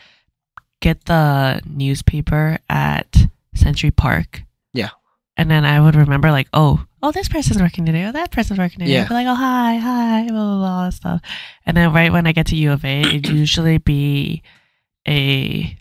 get the newspaper at Century Park. Yeah. And then I would remember like, oh, this person's working today. Oh, that person's working today. Yeah. I'd be like, oh, hi, blah, blah, blah, stuff. And then right when I get to U of A, it'd usually be a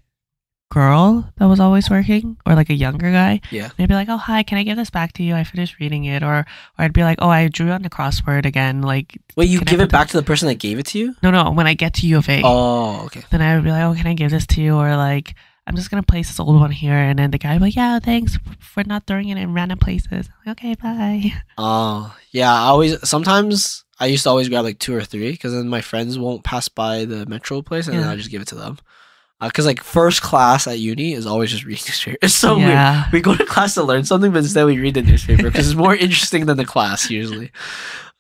girl that was always working or like a younger guy. Yeah. And I'd be like, oh, hi, can I give this back to you? I finished reading it. Or I'd be like, oh, I drew on the crossword again. Like, Wait, you can I give put it back to the person that gave it to you? No, when I get to U of A. Oh, okay. Then I would be like, oh, can I give this to you? Or like, I'm just going to place this old one here. And then the guy would be like, yeah, thanks for not throwing it in random places. I'm like, okay, bye. Oh, yeah. Sometimes I used to always grab like 2 or 3 because then my friends won't pass by the Metro place and then Yeah. I just give it to them. Because like first class at uni is always just reading newspaper. It's so Yeah. weird. We go to class to learn something, but instead we read the newspaper because it's more interesting than the class usually.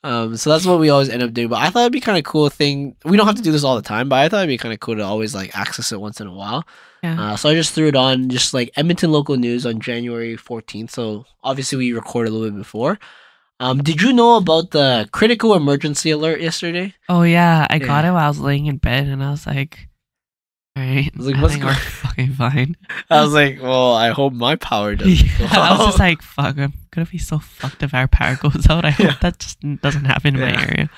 So that's what we always end up doing. But I thought it'd be kind of cool thing. We don't have to do this all the time, but I thought it'd be kind of cool to always like access it once in a while. Yeah. So I just threw it on, just like Edmonton local news on January 14th. So obviously we recorded a little bit before. Did you know about the critical emergency alert yesterday? Oh, yeah. I Yeah. got it while I was laying in bed and I was like, all right. I was like, I what's think going- we're fucking fine. I was like, well, I hope my power doesn't go I was out. just like, fuck, I'm going to be so fucked if our power goes out. I hope that just doesn't happen in my Yeah. area.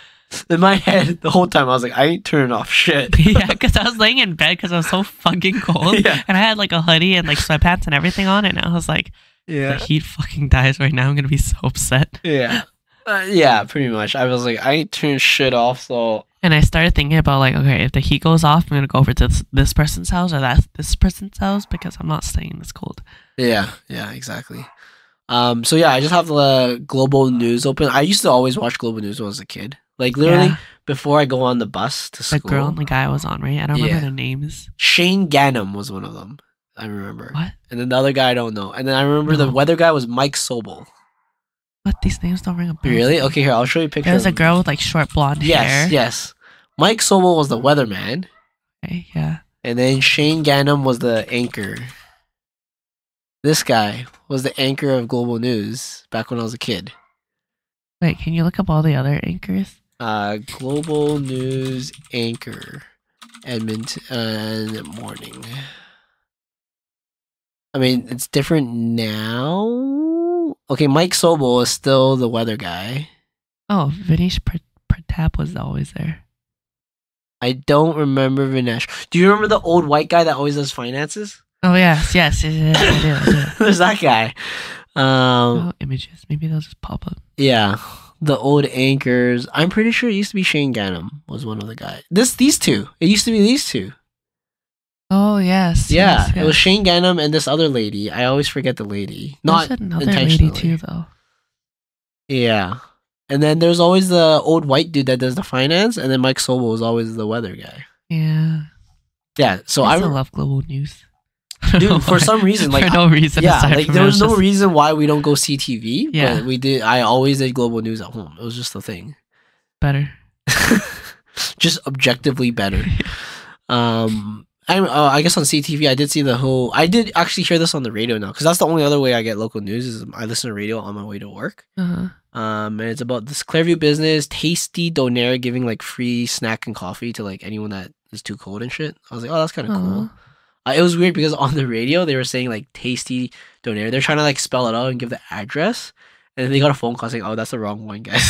In my head, the whole time, I was like, I ain't turning off shit. Yeah, because I was laying in bed because I was so fucking cold. Yeah. And I had like a hoodie and like sweatpants and everything on. And I was like, Yeah. the heat fucking dies right now. I'm going to be so upset. Yeah. Yeah, pretty much. I was like, I ain't turning shit off, so. And I started thinking about like, okay, if the heat goes off, I'm going to go over to this person's house or this person's house because I'm not staying this cold. Yeah, exactly. So yeah, I just have the global news open. I used to always watch global news when I was a kid. Like literally Yeah. before I go on the bus to The school. girl and the guy was on, right? I don't Yeah. remember their names. Shane Gannum was one of them. I remember. What? And then the other guy I don't know. And then I remember the No. weather guy was Mike Sobel. What? These names don't ring a bell. Really? Okay, here, I'll show you a picture. There was of a girl with like short blonde hair. Yes. Mike Sobel was the weatherman. Okay, yeah. And then Shane Gannum was the anchor. This guy was the anchor of Global News back when I was a kid. Wait, can you look up all the other anchors? Global News anchor. Edmonton morning. I mean, it's different now. Okay, Mike Sobel is still the weather guy. Oh, Vinesh Pratap was always there. I don't remember Vinesh. Do you remember the old white guy that always does finances? Oh yes, I do. There's that guy. Oh, images. Maybe they'll just pop up. Yeah, the old anchors. I'm pretty sure it used to be Shane Gannam was one of the guys. These two. It used to be these two. Oh yes. Yeah, yes. It was Shane Gannam and this other lady. I always forget the lady. There's Not another intentionally. lady too, though. Yeah. And then there's always the old white dude that does the finance, and then Mike Sobel was always the weather guy. Yeah. Yeah, so I I still love global news. dude, for some reason, like for no reason. yeah, aside like from there it was no just- reason why we don't go see TV. Yeah. But we did. I always did global news at home. It was just a thing. better. Just objectively better. I guess on CTV I did see the whole. I did actually hear this on the radio now because that's the only other way I get local news is I listen to radio on my way to work. Uh-huh. And it's about this Clearview business, Tasty Donaire giving like free snack and coffee to like anyone that is too cold and shit. I was like, oh, that's kind of cool. It was weird because on the radio they were saying like Tasty Donaire. They're trying to like spell it out and give the address, and then they got a phone call saying, "Oh, that's the wrong one, guys."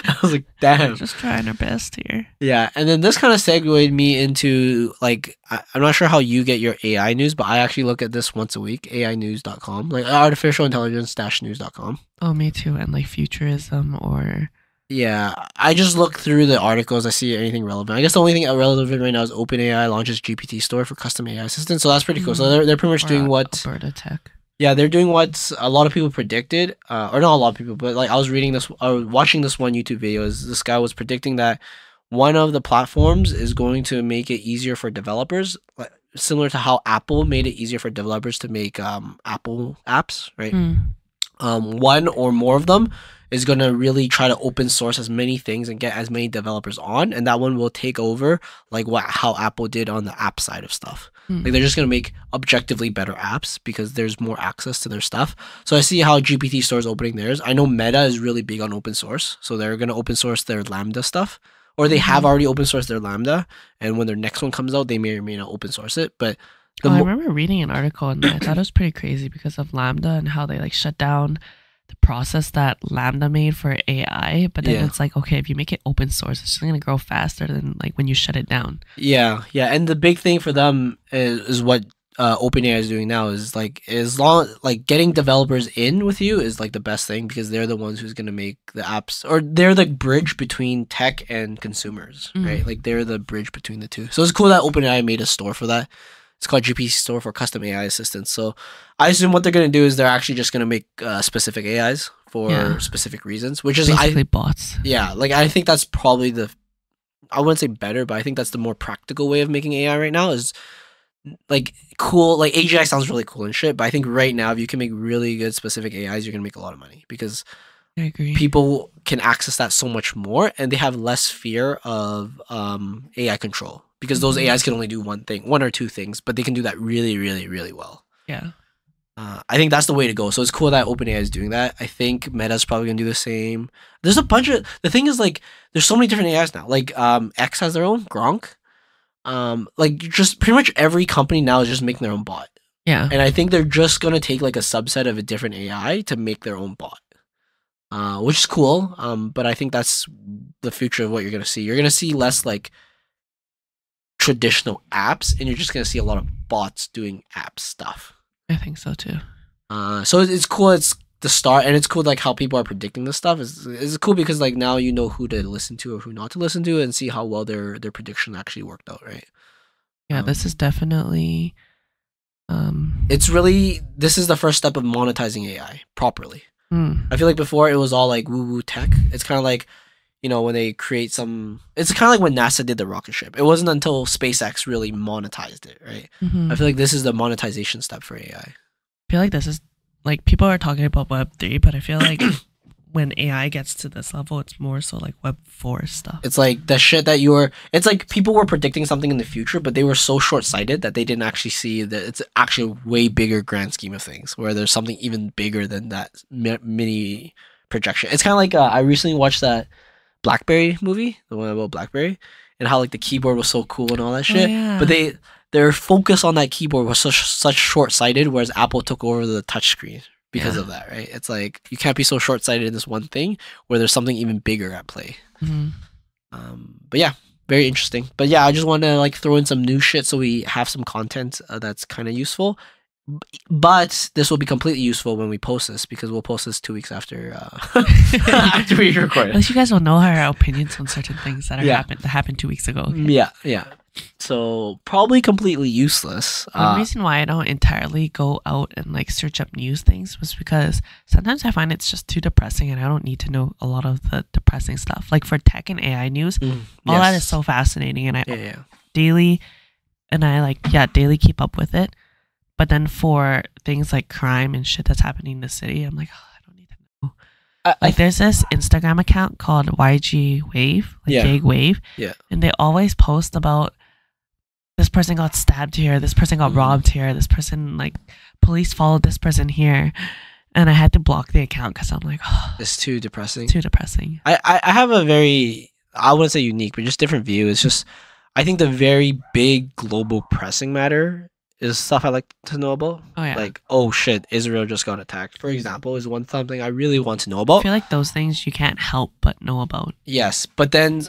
I was like, damn. Just trying our best here. Yeah, and then this kind of segued me into like I'm not sure how you get your AI news, but I actually look at this once a week, ainews.com, like artificial intelligence-news.com. Oh, me too. And like futurism or Yeah, I just look through the articles. I see anything relevant. I guess the only thing relevant right now is OpenAI launches GPT store for custom AI assistants, so that's pretty cool. So they're pretty much doing what Alberta Tech. Yeah, they're doing what a lot of people predicted, or not a lot of people, but like I was watching this one YouTube video. This guy was predicting that one of the platforms is going to make it easier for developers, like, similar to how Apple made it easier for developers to make Apple apps, right? One or more of them is going to really try to open source as many things and get as many developers on, and that one will take over like how Apple did on the app side of stuff. Like they're just going to make objectively better apps because there's more access to their stuff. So I see how GPT Store is opening theirs. I know Meta is really big on open source, so they're going to open source their Lambda stuff, or they have already open sourced their Lambda, and when their next one comes out, they may or may not open source it. But I remember reading an article and I thought it was pretty crazy because of Lambda and how they like shut down the process that Lambda made for AI. But then it's like, okay, if you make it open source, it's just going to grow faster than like when you shut it down. Yeah. And the big thing for them is what OpenAI is doing now is like getting developers in with you is like the best thing because they're the ones who's going to make the apps, or they're the bridge between tech and consumers, right? Like they're the bridge between the two. So it's cool that OpenAI made a store for that. It's called GPT Store for custom AI assistants. So I assume what they're going to do is they're actually just going to make specific AIs for specific reasons, which is basically bots. Yeah, like I think that's probably I wouldn't say better, but I think that's the more practical way of making AI right now is like cool. Like AGI sounds really cool and shit, but I think right now if you can make really good specific AIs, you're going to make a lot of money because I agree. People can access that so much more and they have less fear of AI control. Because those AIs can only do one or two things, but they can do that really, really, really well. Yeah. I think that's the way to go. So it's cool that OpenAI is doing that. I think Meta's probably going to do the same. There's a bunch of... The thing is, like, there's so many different AIs now. Like, X has their own, Gronk. Like, just pretty much every company now is just making their own bot. Yeah. And I think they're just going to take, like, a subset of a different AI to make their own bot. Which is cool. But I think that's the future of what you're going to see. You're going to see less, like, traditional apps, and you're just gonna see a lot of bots doing app stuff. I think so too. So it's cool. It's the start, and it's cool like how people are predicting this stuff. It's cool because like now you know who to listen to or who not to listen to, and see how well their prediction actually worked out, right? Yeah, this is definitely. This is the first step of monetizing AI properly. I feel like before it was all like woo woo tech. It's kind of like, you know, when they create some... It's kind of like when NASA did the rocket ship. It wasn't until SpaceX really monetized it, right? I feel like this is the monetization step for AI. I feel like this is... Like, people are talking about Web3, but I feel like when AI gets to this level, it's more so like Web4 stuff. It's like the shit that it's like people were predicting something in the future, but they were so short-sighted that they didn't actually see that it's actually a way bigger grand scheme of things, where there's something even bigger than that mini projection. It's kind of like I recently watched that BlackBerry movie, the one about BlackBerry, and how like the keyboard was so cool and all that shit. Yeah. But their focus on that keyboard was such short-sighted, whereas Apple took over the touchscreen because of that, right? It's like you can't be so short-sighted in this one thing where there's something even bigger at play. But yeah, very interesting. But yeah, I just want to like throw in some new shit so we have some content that's kind of useful. But this will be completely useful when we post this, because we'll post this 2 weeks after after we record At least you guys will know our opinions on certain things that Yeah. happened 2 weeks ago. Okay? Yeah. So probably completely useless. One reason why I don't entirely go out and like search up news things was because sometimes I find it's just too depressing and I don't need to know a lot of the depressing stuff. Like for tech and AI news, all that is so fascinating, and I daily keep up with it. But then for things like crime and shit that's happening in the city, I'm like, I don't need to know. There's this Instagram account called YG Wave, JAG Wave, and they always post about this person got stabbed here, this person got robbed here, this person, like, police followed this person here, and I had to block the account because I'm like, it's too depressing. Too depressing. I have a very, I wouldn't say unique, but just different view. It's just, I think the very big global pressing matter is stuff I like to know about. Oh yeah. Like, oh shit, Israel just got attacked, for example, is something I really want to know about. I feel like those things you can't help but know about. Yes, but then,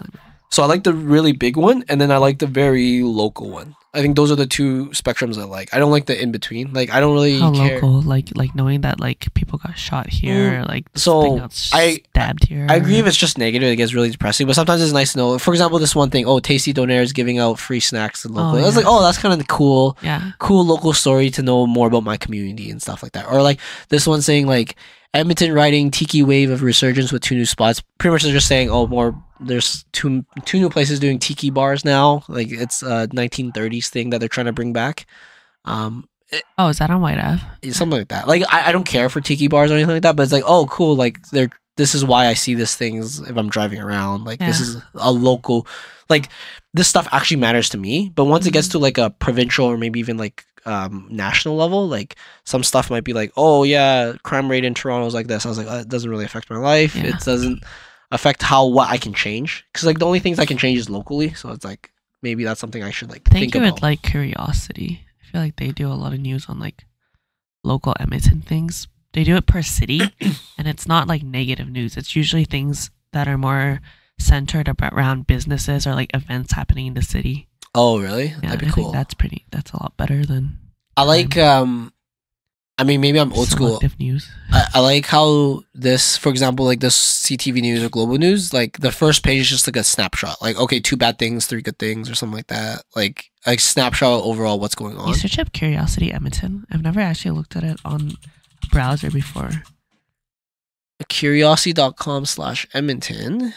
so I like the really big one, and then I like the very local one. I think those are the two spectrums I like. I don't like the in between. Like, I don't really care. Local, like knowing that like people got shot here, like so stabbed here. I agree if it's just negative, it gets really depressing. But sometimes it's nice to know. For example, this one thing. Oh, Tasty Donaire is giving out free snacks to local. I was like, oh, that's kind of cool. Yeah. Cool local story to know more about my community and stuff like that. Or like this one saying like Edmonton riding tiki wave of resurgence with 2 new spots. Pretty much they're just saying, oh, more. There's two new places doing tiki bars now. Like it's a 1930s thing that they're trying to bring back. Is that on White Ave? Something like that. Like I don't care for tiki bars or anything like that, but it's like, oh, cool. Like this is why I see these things if I'm driving around. Like this is a local. Like this stuff actually matters to me. But once it gets to like a provincial or maybe even like national level, like some stuff might be like, oh yeah, crime rate in Toronto is like this. I was like, it doesn't really affect my life. Yeah. It doesn't affect what I can change, because like the only things I can change is locally. So it's like maybe that's something I should like think about. With like Curiosity. I feel like they do a lot of news on like local Edmonton things. They do it per city, and it's not like negative news. It's usually things that are more centered around businesses or like events happening in the city. Oh really? Yeah, That'd be cool. That's a lot better than I like I mean, maybe I'm old school. News. I like how this, for example, like this CTV News or Global News, like the first page is just like a snapshot. Like, okay, 2 bad things, 3 good things, or something like that. Like a snapshot overall what's going on. You search up Curiosity Edmonton. I've never actually looked at it on a browser before. Curiosity.com/Edmonton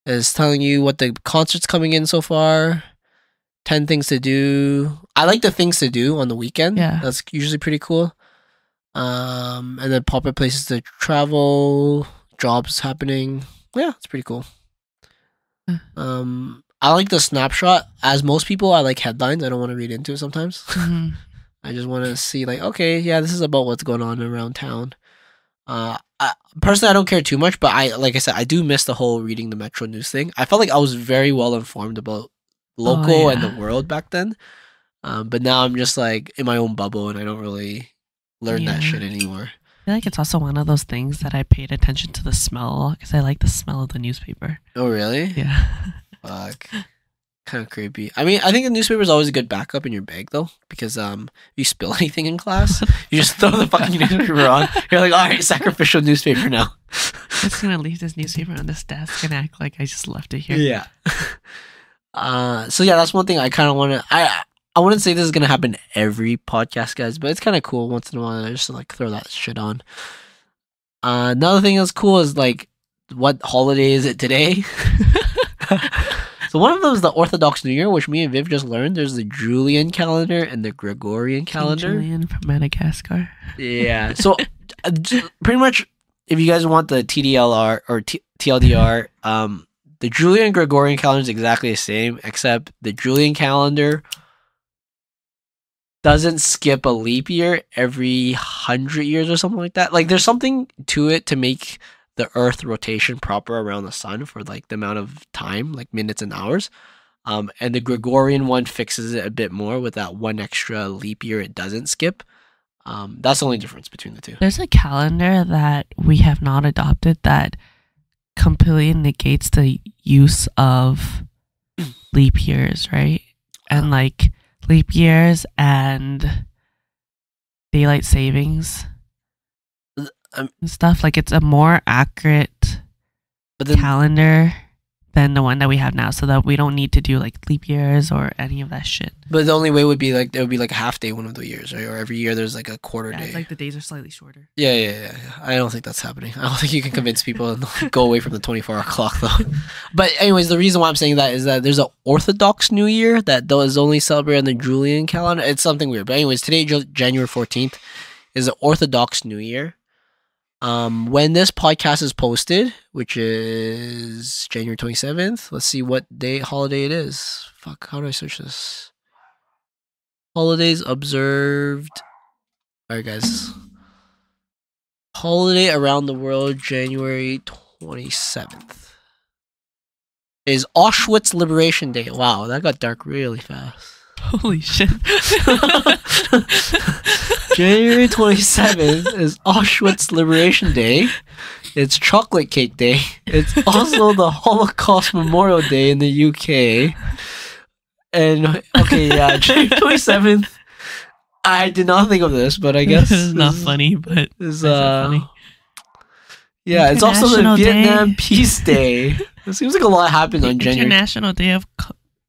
is telling you what the concerts coming in so far. 10 things to do. I like the things to do on the weekend. Yeah. That's usually pretty cool. And then popular places to travel, jobs happening. Yeah, it's pretty cool. I like the snapshot. As most people, I like headlines. I don't want to read into it sometimes. I just want to see like, okay, yeah, this is about what's going on around town. Personally, I don't care too much, but like I said, I do miss the whole reading the Metro News thing. I felt like I was very well informed about local and the world back then, but now I'm just like in my own bubble and I don't really learn that shit anymore. I feel like it's also one of those things that I paid attention to the smell because I like the smell of the newspaper. Oh really? Yeah. Fuck. Kind of creepy. I mean, I think the newspaper is always a good backup in your bag though, because if you spill anything in class, you just throw the fucking newspaper on. You're like, all right, sacrificial newspaper now. I'm just gonna leave this newspaper on this desk and act like I just left it here. Yeah. So yeah, that's one thing I kind of want to. I wouldn't say this is gonna happen every podcast, guys, but it's kind of cool once in a while. I just like throw that shit on. Another thing that's cool is like, what holiday is it today? So one of them is the Orthodox New Year, which me and Viv just learned. There's the Julian calendar and the Gregorian calendar. Julian from Madagascar. Yeah. So pretty much, if you guys want the TDLR or TLDR, the Julian Gregorian calendar is exactly the same, except the Julian calendar doesn't skip a leap year every 100 years or something like that. Like there's something to it to make the Earth rotation proper around the sun for like the amount of time, like minutes and hours. And the Gregorian one fixes it a bit more with that one extra leap year it doesn't skip. That's the only difference between the two. There's a calendar that we have not adopted that completely negates the use of leap years, right? And like leap years and daylight savings and stuff. Like it's a more accurate calendar than the one that we have now, so that we don't need to do like leap years or any of that shit. But the only way would be like there would be like a half day one of the years, right? Or every year there's like a quarter day. It's like the days are slightly shorter. Yeah. I don't think that's happening. I don't think you can convince people to go away from the 24-hour clock though. But anyways, the reason why I'm saying that is that there's an Orthodox New Year that is only celebrated on the Julian calendar. It's something weird. But anyways, today, January 14th, is the Orthodox New Year. When this podcast is posted, which is January 27th, let's see what holiday it is. Fuck, how do I search this? Holidays observed. Alright, guys. Holiday around the world, January 27th. Is Auschwitz Liberation Day. Wow, that got dark really fast. Holy shit. January 27th is Auschwitz Liberation Day. It's Chocolate Cake Day. It's also the Holocaust Memorial Day in the UK. And, okay, yeah, January 27th. I did not think of this, but I guess... It's not funny, but it's funny. Yeah, it's also the Vietnam Peace Day. It seems like a lot happened on January. International Day of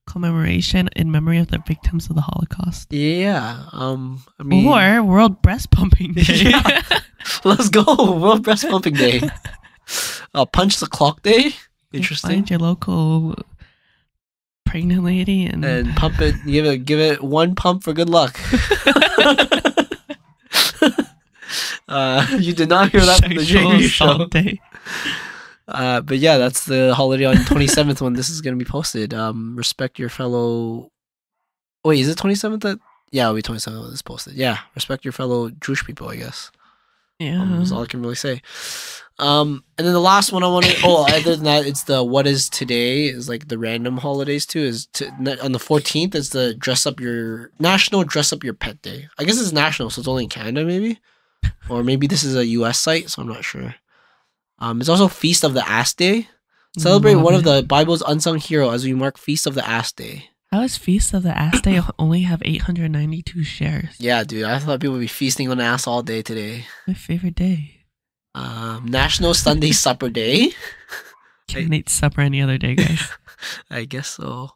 Commemoration in memory of the victims of the Holocaust. Yeah, I mean, or World Breast Pumping Day. Yeah. Let's go, World Breast Pumping Day. Punch the Clock Day. Interesting. Find your local pregnant lady and pump it. Give it one pump for good luck. You did not hear that from the JAV Show. Day. But yeah, that's the holiday on 27th when this is going to be posted. Respect your fellow... Wait, is it 27th? Yeah, it'll be 27th when this is posted. Yeah, respect your fellow Jewish people, I guess. Yeah. That's all I can really say. And then the last one I want to... other than that, it's the what is today is like the random holidays too. On the 14th, it's the National Dress Up Your Pet Day. I guess it's national, so it's only in Canada maybe. Or maybe this is a US site, so I'm not sure. It's also Feast of the Ass Day. Celebrate one of the Bible's unsung hero as we mark Feast of the Ass Day. How does Feast of the Ass Day only have 892 shares? Yeah, dude. I thought people would be feasting on ass all day today. My favorite day. National Sunday Supper Day. Can't eat supper any other day, guys. I guess so.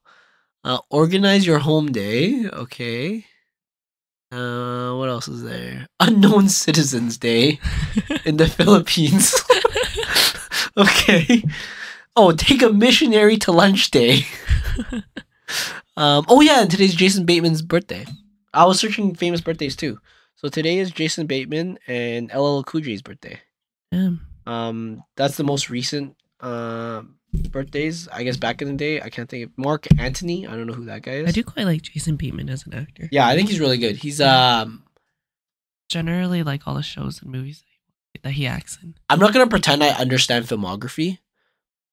Organize Your Home Day. Okay. What else is there? Unknown Citizens Day in the Philippines. Okay. Oh, take a missionary to lunch day. And today's Jason Bateman's birthday. I was searching famous birthdays too. So today is Jason Bateman and LL Cool J's birthday. That's the most recent birthdays, I guess, back in the day. I can't think of Mark Antony. I don't know who that guy is. I do quite like Jason Bateman as an actor. Yeah, I think he's really good. He's generally like all the shows and movies that he acts in. I'm not gonna pretend I understand filmography,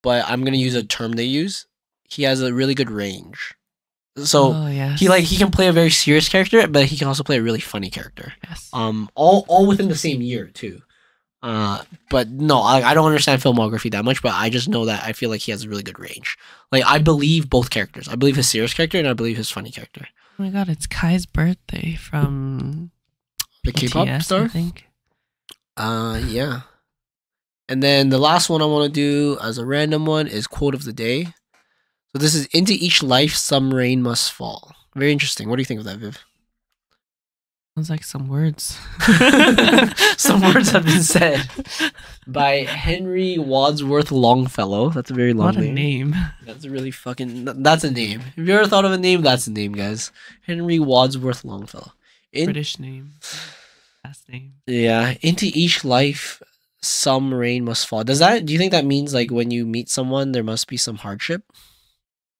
but I'm gonna use a term they use. He has a really good range. So he can play a very serious character, but he can also play a really funny character. Yes. All within the same year too. But no, I don't understand filmography that much, but I just know that I feel like he has a really good range. Like, I believe both characters. I believe his serious character and I believe his funny character. Oh my god, it's Kai's birthday from the K-pop star? I think. Yeah. And then the last one I want to do as a random one is quote of the day. So this is, into each life some rain must fall. Very interesting. What do you think of that, Viv? Sounds like some words. Some words have been said by Henry Wadsworth Longfellow. That's a very long name. What a name. That's a really that's a name. Have you ever thought of a name? That's a name, guys. Henry Wadsworth Longfellow. British name. Last name. Yeah. Into each life some rain must fall. Do you think that means like when you meet someone there must be some hardship?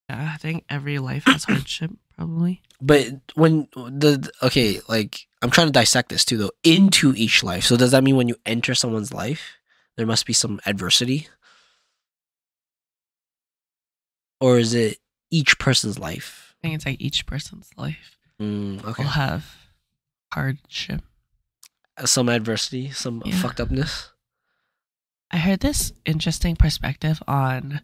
Yeah, I think every life has hardship, probably. But when I'm trying to dissect this too, though. Into each life. So does that mean when you enter someone's life, there must be some adversity? Or is it each person's life? I think it's like each person's life Okay. will have hardship. Some adversity, some fucked upness. I heard this interesting perspective on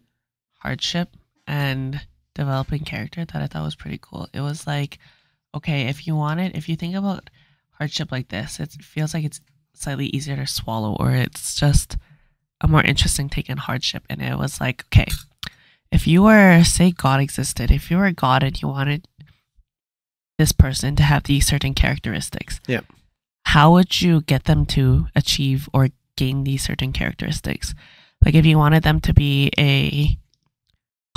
hardship and developing character that I thought was pretty cool. It was like, okay, if you think about hardship like this, it feels like it's slightly easier to swallow, or it's just a more interesting take on hardship. And it was like, okay, if you were, say God existed, if you were God and you wanted this person to have these certain characteristics, how would you get them to achieve or gain these certain characteristics? Like if you wanted them to be a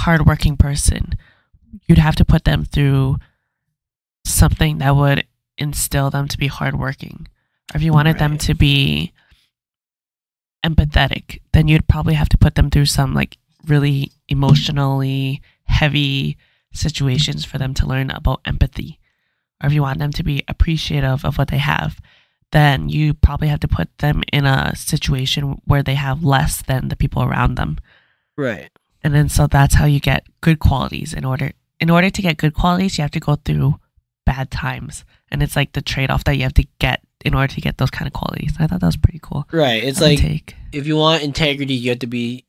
hardworking person, you'd have to put them through something that would instill them to be hardworking. Or if you wanted them to be empathetic, then you'd probably have to put them through some like really emotionally heavy situations for them to learn about empathy. Or if you want them to be appreciative of what they have, then you probably have to put them in a situation where they have less than the people around them. Right. And then so that's how you get good qualities. In order to get good qualities, you have to go through bad times. And it's like the trade-off that you have to get in order to get those kind of qualities. I thought that was pretty cool. Right. It's like if you want integrity, you have to be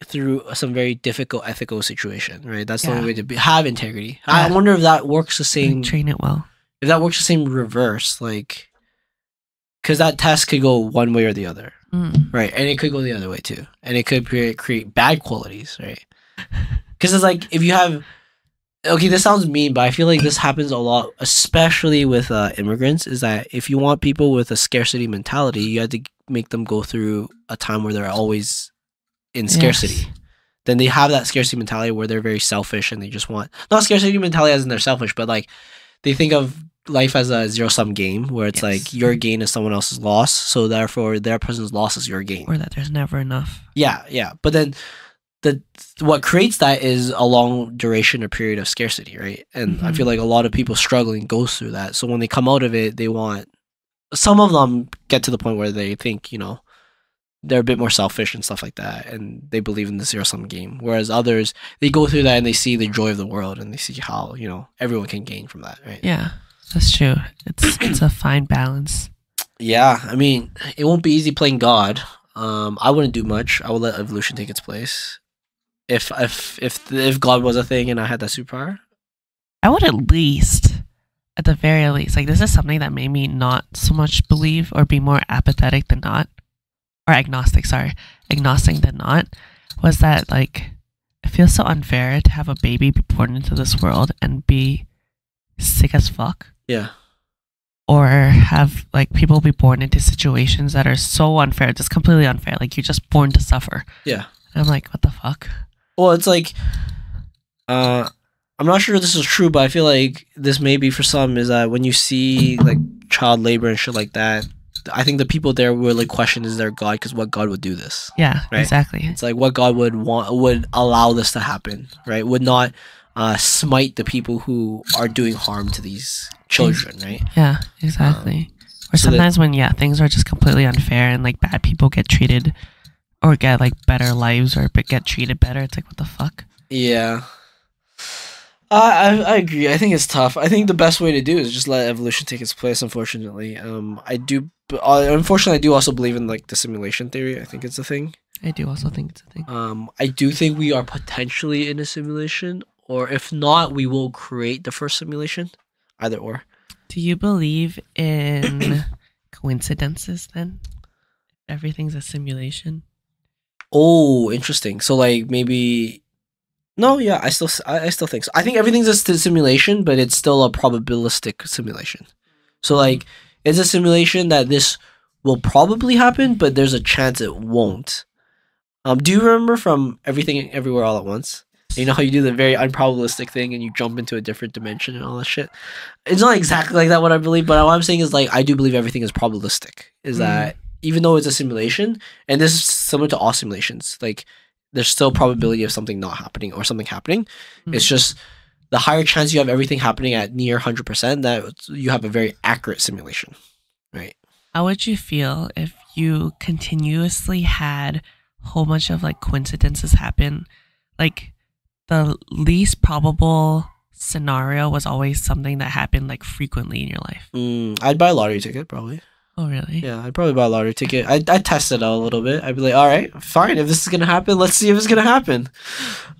through some very difficult ethical situation, right? That's the only way to have integrity. I wonder if that works the same. Train it well. If that works the same reverse, like, because that test could go one way or the other, right? And it could go the other way too, and it could create bad qualities, right? Because it's like if you have, okay, this sounds mean, but I feel like this happens a lot, especially with immigrants. Is that if you want people with a scarcity mentality, you have to make them go through a time where they're always in scarcity. Then they have that scarcity mentality where they're very selfish and they just want, not scarcity mentality as in they're selfish, but like they think of life as a zero-sum game where it's like your gain is someone else's loss, so therefore their person's loss is your gain, or that there's never enough. Yeah, but then what creates that is a long duration or period of scarcity, right? And I feel like a lot of people struggling goes through that. So when they come out of it, they want, some of them get to the point where they think, you know, they're a bit more selfish and stuff like that, and they believe in the zero-sum game. Whereas others, they go through that and they see the joy of the world and they see how, you know, everyone can gain from that, right? Yeah, that's true. It's a fine balance. Yeah, I mean, it won't be easy playing God. I wouldn't do much. I would let evolution take its place. If God was a thing and I had that superpower, I would at the very least, like this is something that made me not so much believe or be more apathetic than not. Or agnostic than not, was that like it feels so unfair to have a baby be born into this world and be sick as fuck. Yeah. Or have like people be born into situations that are so unfair, just completely unfair. Like you're just born to suffer. Yeah. And I'm like, what the fuck? Well, it's like, I'm not sure this is true, but I feel like this may be for some, is that when you see like child labor and shit like that, I think the people there would like question, is there God? Because what God would do this? Yeah, right? Exactly. It's like what God would allow this to happen, right? Would not smite the people who are doing harm to these children, right? Yeah, exactly. Or so sometimes when things are just completely unfair and like bad people get treated or get like better lives or get treated better, it's like what the fuck? Yeah. I agree. I think it's tough. I think the best way to do is just let evolution take its place. Unfortunately, unfortunately, I do also believe in like the simulation theory. I think it's a thing. I do also think it's a thing. I do think we are potentially in a simulation, or if not, we will create the first simulation. Either or. Do you believe in coincidences then? Everything's a simulation. Oh, interesting. So like maybe. No, yeah, I still think so. I think everything's a simulation, but it's still a probabilistic simulation. So like, it's a simulation that this will probably happen, but there's a chance it won't. Do you remember from Everything Everywhere All at Once? You know how you do the very unprobabilistic thing and you jump into a different dimension and all that shit? It's not exactly like that, what I believe, but what I'm saying is like, I do believe everything is probabilistic. Is that even though it's a simulation, and this is similar to all simulations, like, there's still probability of something not happening or something happening. It's just the higher chance you have everything happening at near 100% that you have a very accurate simulation, right? How would you feel if you continuously had a whole bunch of like coincidences happen? Like the least probable scenario was always something that happened like frequently in your life? I'd buy a lottery ticket probably. Oh, really? Yeah, I'd probably buy a lottery ticket. I'd test it out a little bit. I'd be like, all right, fine. If this is gonna happen, let's see if it's gonna happen.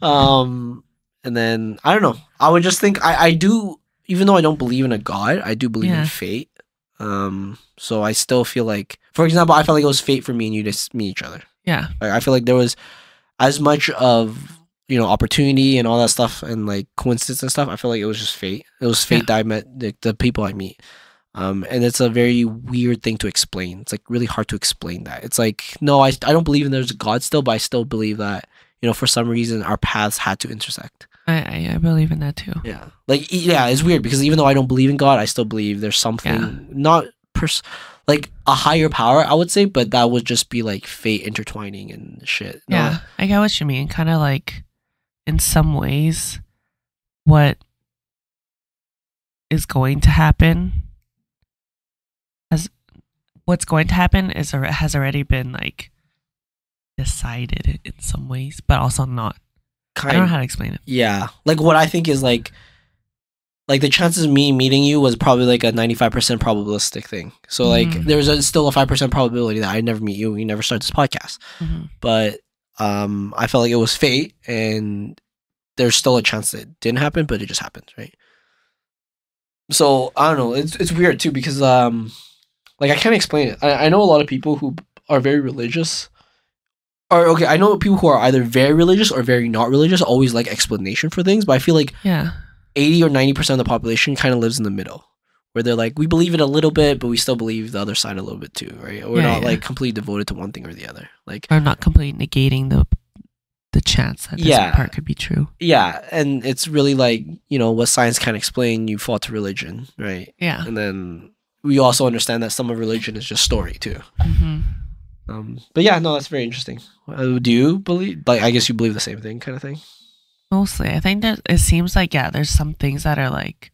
And then I don't know. I would just think I do, even though I don't believe in a god, I do believe in fate. So I still feel like, for example, I felt like it was fate for me and you to meet each other. Yeah. Like, I feel like there was as much of, you know, opportunity and all that stuff and like coincidence and stuff. I feel like it was just fate. It was fate that I met the people I meet. And it's a very weird thing to explain. It's like really hard to explain that. It's like, no, I don't believe in there's a God still, but I still believe that, you know, for some reason our paths had to intersect. I believe in that too. Yeah. Like, yeah, it's weird because even though I don't believe in God, I still believe there's something not like a higher power, I would say, but that would just be like fate intertwining and shit. Yeah, I get what you mean. Kind of like, in some ways, what is going to happen has already been like decided in some ways, but also not. I don't know how to explain it. Yeah, like what I think is like the chances of me meeting you was probably like a 95% probabilistic thing. So like there's still a 5% probability that I never meet you. We never start this podcast. But I felt like it was fate, and there's still a chance that it didn't happen, but it just happened, right? So I don't know. It's weird too because like I can't explain it. I know a lot of people who are very religious. Or okay, I know people who are either very religious or very not religious always like explanation for things, but I feel like 80 or 90% of the population kind of lives in the middle, where they're like, we believe it a little bit, but we still believe the other side a little bit too, right? Or we're not like completely devoted to one thing or the other. Like, or not completely negating the chance that this part could be true. Yeah, and it's really like, you know, what science can't explain, you fall to religion, right? Yeah. And then we also understand that some of religion is just story too. But yeah, no, that's very interesting. Do you believe, like, I guess you believe the same thing kind of thing? Mostly. I think that it seems like, there's some things that are like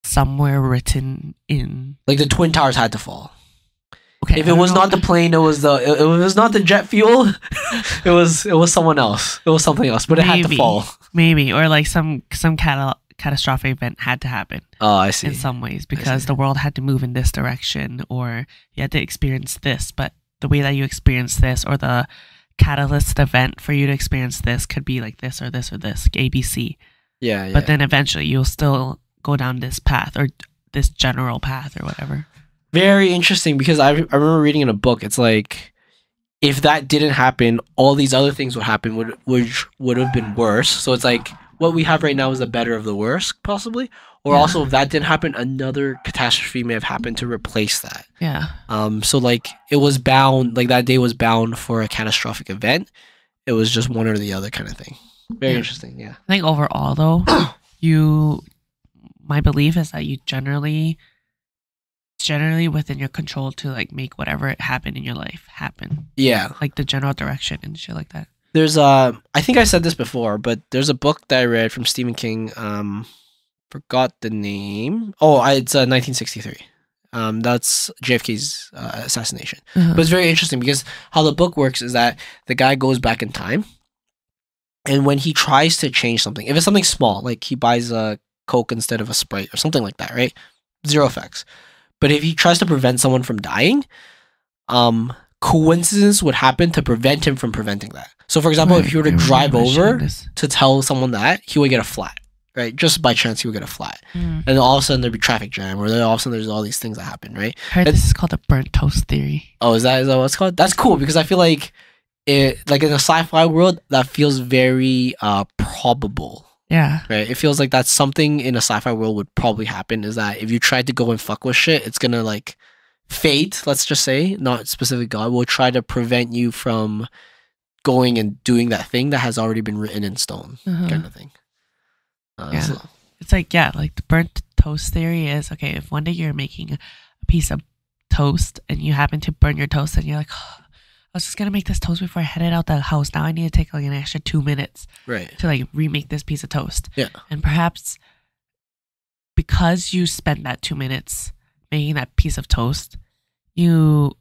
somewhere written in. Like the Twin Towers had to fall. Okay. If it was not the plane, it was not the jet fuel. it was someone else. It was something else, but it had to fall. Maybe. Or like some catastrophic event had to happen. Oh, I see. In some ways, because the world had to move in this direction, or you had to experience this, but the way that you experience this, or the catalyst event for you to experience this, could be like this or this or this, ABC. Yeah. But then eventually you'll still go down this path, or this general path, or whatever. Very interesting, because I remember reading in a book, it's like, if that didn't happen, all these other things would happen, which would have been worse. So it's like, what we have right now is the better of the worst, possibly. Or also, if that didn't happen, another catastrophe may have happened to replace that. Yeah. So like, it was bound, like that day was bound for a catastrophic event. It was just one or the other kind of thing. Very interesting, yeah. I think overall, though, my belief is that you generally within your control to like make whatever happened in your life happen. Yeah. Like the general direction and shit like that. There's I think I said this before, but there's a book that I read from Stephen King. Forgot the name. Oh, it's 1963. That's JFK's assassination. But it's very interesting because how the book works is that the guy goes back in time, and when he tries to change something, if it's something small, like he buys a Coke instead of a Sprite or something like that, right? Zero effects. But if he tries to prevent someone from dying, coincidence would happen to prevent him from preventing that. So, for example, if you were to drive over to tell someone that, he would get a flat, right? Just by chance, he would get a flat. And then all of a sudden, there'd be traffic jam, or then all of a sudden, there's all these things that happen, right? I heard this is called the burnt toast theory. Oh, is that what it's called? That's cool, because I feel like like in a sci-fi world, that feels very probable. Yeah. Right? It feels like that's something in a sci-fi world would probably happen, is that if you tried to go and fuck with shit, it's gonna like fate, let's just say, not specific God, will try to prevent you from going and doing that thing that has already been written in stone, kind of thing. So. It's like, like the burnt toast theory is, okay, if one day you're making a piece of toast and you happen to burn your toast and you're like, oh, I was just gonna make this toast before I headed out the house. Now I need to take like an extra 2 minutes to like remake this piece of toast. Yeah. And perhaps because you spent that 2 minutes making that piece of toast, you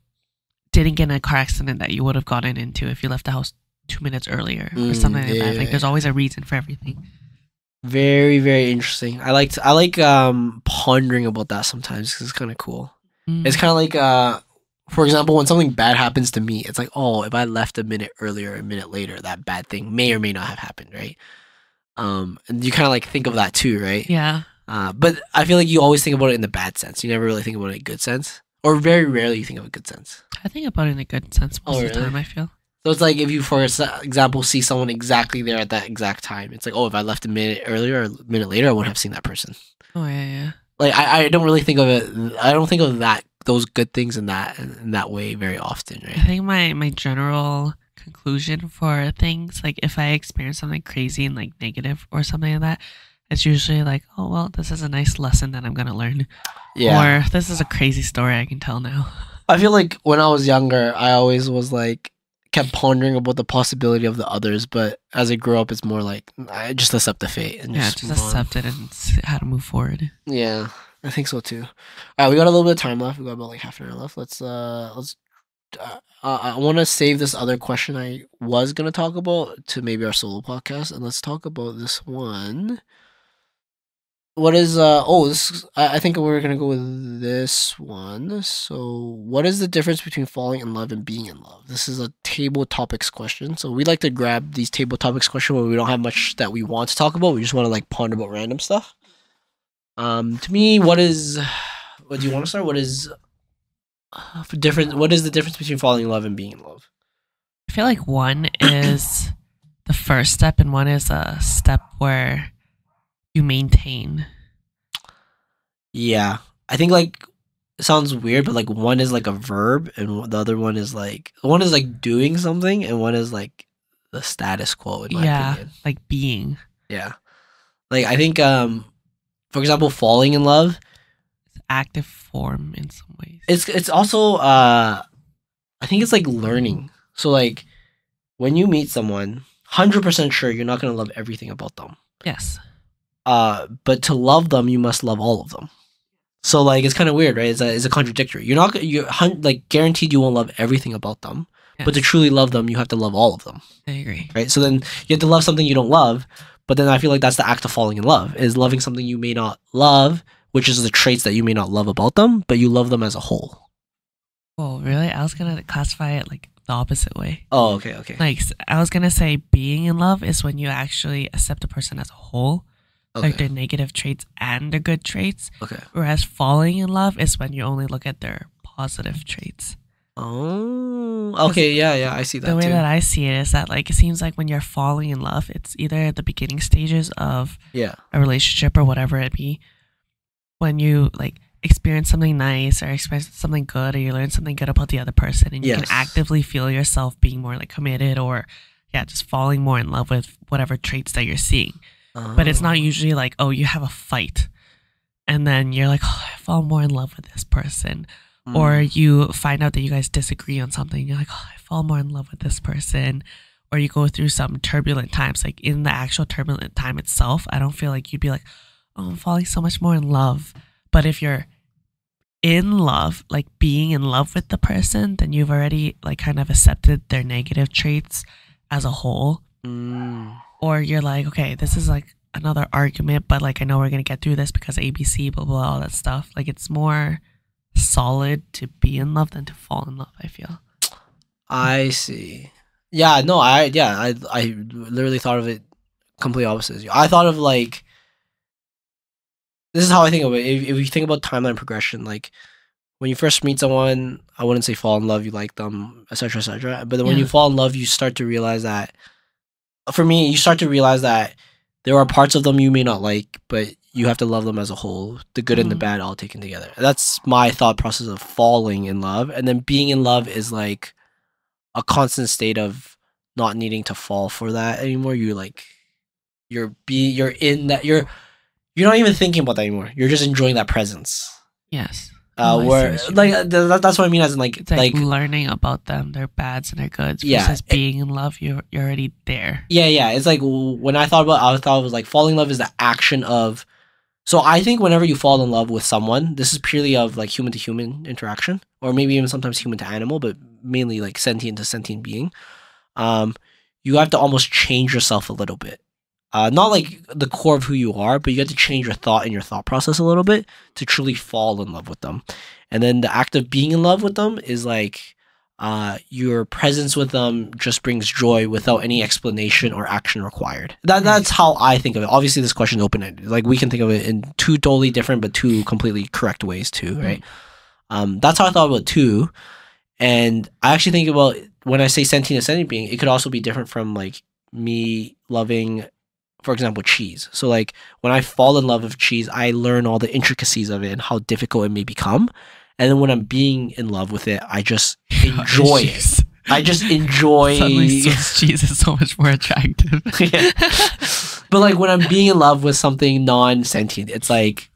didn't get in a car accident that you would have gotten into if you left the house 2 minutes earlier or something like that. Like there's always a reason for everything. Very, very interesting. I like pondering about that sometimes because it's kind of cool. It's kind of like for example, when something bad happens to me, it's like, oh, if I left a minute earlier, a minute later, that bad thing may or may not have happened, right? And you kind of like think of that too, right? Yeah. But I feel like you always think about it in the bad sense. You never really think about it in a good sense, or very rarely you think of a good sense. I think about it in a good sense most of the time, I feel. So it's like if you, for example, see someone exactly there at that exact time, it's like, oh, if I left a minute earlier or a minute later, I wouldn't have seen that person. Oh, yeah. Like I don't really think of it. I don't think of those good things in that way very often, right? I think my general conclusion for things, like if I experience something crazy and like negative or something like that, it's usually like, oh well, this is a nice lesson that I'm gonna learn. Yeah. Or this is a crazy story I can tell now. I feel like when I was younger, I always was like kept pondering about the possibility of the others, but as I grew up, it's more like I just accept the fate and just accept it and see how to move forward. Yeah, I think so too. All right, we got a little bit of time left. We got about like half an hour left. Let's I want to save this other question I was gonna talk about to maybe our solo podcast, and let's talk about this one. What is I think we're gonna go with this one. So what is the difference between falling in love and being in love? This is a table topics question. So we like to grab these table topics questions when we don't have much that we want to talk about. We just want to like ponder about random stuff. To me, what do you want to start? What is the difference between falling in love and being in love? I feel like one is the first step and one is a step where you maintain. Yeah, I think like it sounds weird, but like one is like a verb and the other one is like doing something and one is like the status quo in my opinion. Like being. Yeah, like I think for example, falling in love, it's active form in some ways. It's also I think it's like learning. So like when you meet someone, 100% sure you're not gonna love everything about them. Yes. But to love them, you must love all of them. So like it's kind of weird, right? It's a contradictory. You're like guaranteed you won't love everything about them, but to truly love them, you have to love all of them. I agree. Right? So then you have to love something you don't love, but then I feel like that's the act of falling in love, is loving something you may not love, which is the traits that you may not love about them, but you love them as a whole. Oh, really? I was gonna classify it like the opposite way. Oh, okay. Like I was gonna say being in love is when you actually accept a person as a whole. Okay. Like their negative traits and their good traits. Okay. Whereas falling in love is when you only look at their positive traits. Oh, okay. Yeah. I see that. The way too. that I see it is that like it seems like when you're falling in love, it's either at the beginning stages of a relationship or whatever it be. When you like experience something nice or experience something good or you learn something good about the other person and you can actively feel yourself being more like committed or just falling more in love with whatever traits that you're seeing. But it's not usually like, oh, you have a fight and then you're like, oh, I fall more in love with this person. Or you find out that you guys disagree on something and you're like, oh, I fall more in love with this person. Or you go through some turbulent times. Like in the actual turbulent time itself, I don't feel like you'd be like, oh, I'm falling so much more in love. But if you're in love, like being in love with the person, then you've already like kind of accepted their negative traits as a whole. Or you're like, okay, this is like another argument, but like I know we're gonna get through this because ABC, blah blah, all that stuff. Like it's more solid to be in love than to fall in love, I feel. I see. Yeah, no, I literally thought of it completely opposite. I thought of like, this is how I think of it. If you think about timeline progression, like when you first meet someone, I wouldn't say fall in love, you like them, etc., etc. But then when you fall in love, you start to realize that. For me, you start to realize that there are parts of them you may not like, but you have to love them as a whole, the good and the bad all taken together. That's my thought process of falling in love. And then being in love is like a constant state of not needing to fall for that anymore. You're not even thinking about that anymore. You're just enjoying that presence. Yes. That's what I mean, as in it's like learning about them, their bads and their goods. Versus being in love, you're already there. Yeah. It's like when I thought it was like falling in love is the action of. So I think whenever you fall in love with someone, this is purely of like human to human interaction, or maybe even sometimes human to animal, but mainly like sentient to sentient being. you have to almost change yourself a little bit. Not like the core of who you are, but you have to change your thought and your thought process a little bit to truly fall in love with them. And then the act of being in love with them is like your presence with them just brings joy without any explanation or action required. That's how I think of it. Obviously, this question is open-ended. Like, we can think of it in two totally different but two completely correct ways too, right? That's how I thought about it too. And I actually think about, when I say sentient ascending being, it could also be different from like me loving, for example, cheese. So like when I fall in love with cheese, I learn all the intricacies of it and how difficult it may become. And then when I'm being in love with it, I just enjoy it. I just enjoy. Suddenly Swiss cheese is so much more attractive. Yeah. But like when I'm being in love with something non-sentient, it's like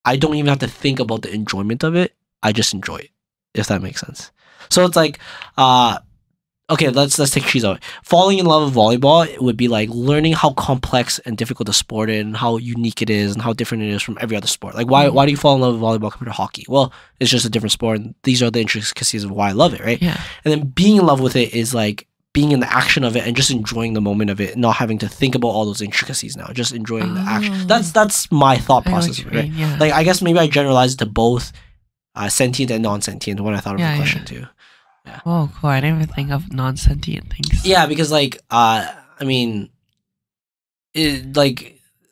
I don't even have to think about the enjoyment of it. I just enjoy it, if that makes sense. So it's like, okay, let's take cheese out. Falling in love with volleyball, it would be like learning how complex and difficult the sport is and how unique it is and how different it is from every other sport. Like, why do you fall in love with volleyball compared to hockey? Well, it's just a different sport, and these are the intricacies of why I love it, right? Yeah. And then being in love with it is like being in the action of it and just enjoying the moment of it, not having to think about all those intricacies now, just enjoying the action. That's my thought process, right? Yeah. Like, I guess maybe I generalized it to both sentient and non-sentient when I thought of the question too. Yeah. Oh, cool. I didn't even think of non-sentient things. Yeah, because like, I mean,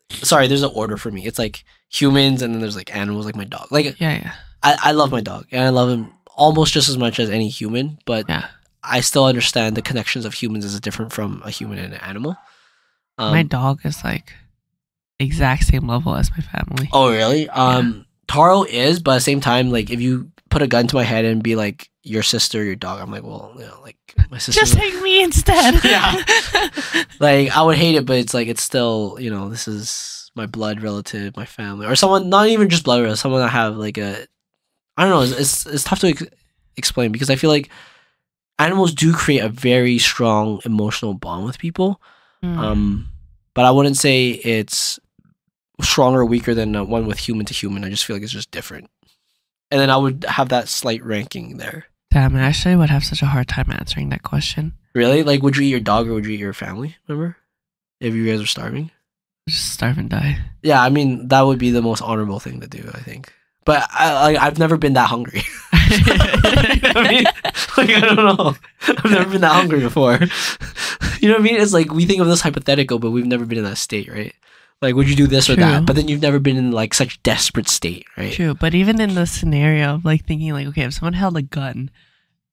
sorry, there's an order for me. It's like humans, and then there's like animals, like my dog. Like, Yeah. I love my dog, and I love him almost just as much as any human, but Yeah. I still understand the connections of humans is different from a human and an animal. My dog is like exact same level as my family. Oh, really? Taro is, but at the same time, like, if you put a gun to my head and be like, your sister, your dog, I'm like, well, you know, like, my sister. Just take me instead. Yeah. Like, I would hate it, but it's like, it's still, you know, this is my blood relative, my family, or someone, not even just blood relative, someone I have like I don't know, it's tough to explain, because I feel like animals do create a very strong emotional bond with people. But I wouldn't say it's stronger or weaker than one with human to human. I just feel like it's just different. And then I would have that slight ranking there. Damn, I actually would have such a hard time answering that question. Really? Like, would you eat your dog or would you eat your family? Remember? If you guys were starving? Just starve and die. Yeah, I mean, that would be the most honorable thing to do, I think. But I've never been that hungry. I mean, like, I don't know. I've never been that hungry before. You know what I mean? It's like, we think of this hypothetical, but we've never been in that state, right? Like, would you do this or that? But then you've never been in like such desperate state, right? True, but even in the scenario of like thinking like, okay, if someone held a gun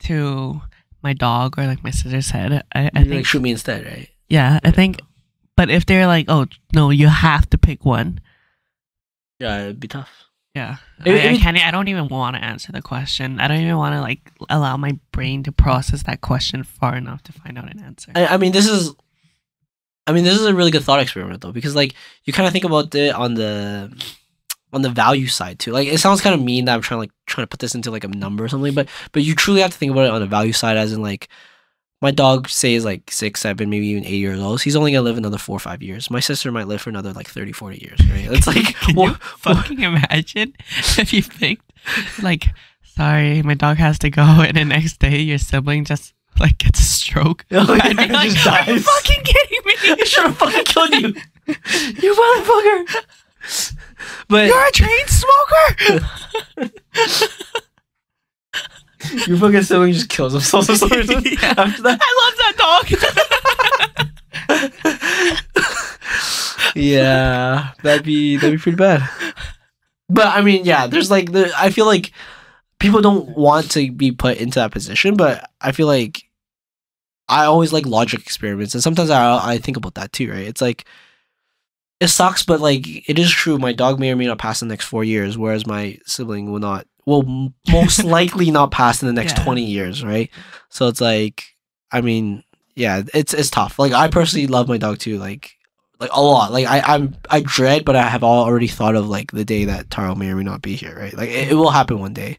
to my dog or like my sister's head, I think like, shoot me instead, right? Yeah, I think. But if they're like, oh no, you have to pick one. Yeah, it'd be tough. Yeah, I can't. I don't even want to answer the question. I don't even want to like allow my brain to process that question far enough to find out an answer. I mean, this is a really good thought experiment though, because like you kind of think about it on the value side too. Like, it sounds kind of mean that I'm trying to put this into like a number or something, but you truly have to think about it on the value side, as in like, my dog, say, is like 6, 7, maybe even 8 years old. He's only gonna live another 4 or 5 years. My sister might live for another like 30, 40 years, right? It's like, Can you fucking imagine if you picked like, sorry, my dog has to go, and the next day your sibling just like gets a stroke. Oh, yeah, and you're like, just dies. are you fucking kidding me? I should have fucking killed you, you motherfucker. But You're a train smoker. your fucking sibling just kills himself or something. Yeah. After that. I love that dog. Yeah, that'd be pretty bad. But I mean, yeah, there's like I feel like people don't want to be put into that position, but I feel like I always like logic experiments, and sometimes I think about that too, right? It's like, it sucks, but like, it is true. My dog may or may not pass in the next 4 years, whereas my sibling will most likely not pass in the next 20 years, right? So it's like, I mean, yeah, it's tough. Like, I personally love my dog too, like a lot. Like, I dread, but I have already thought of like the day that Taro may or may not be here, right? Like, it will happen one day.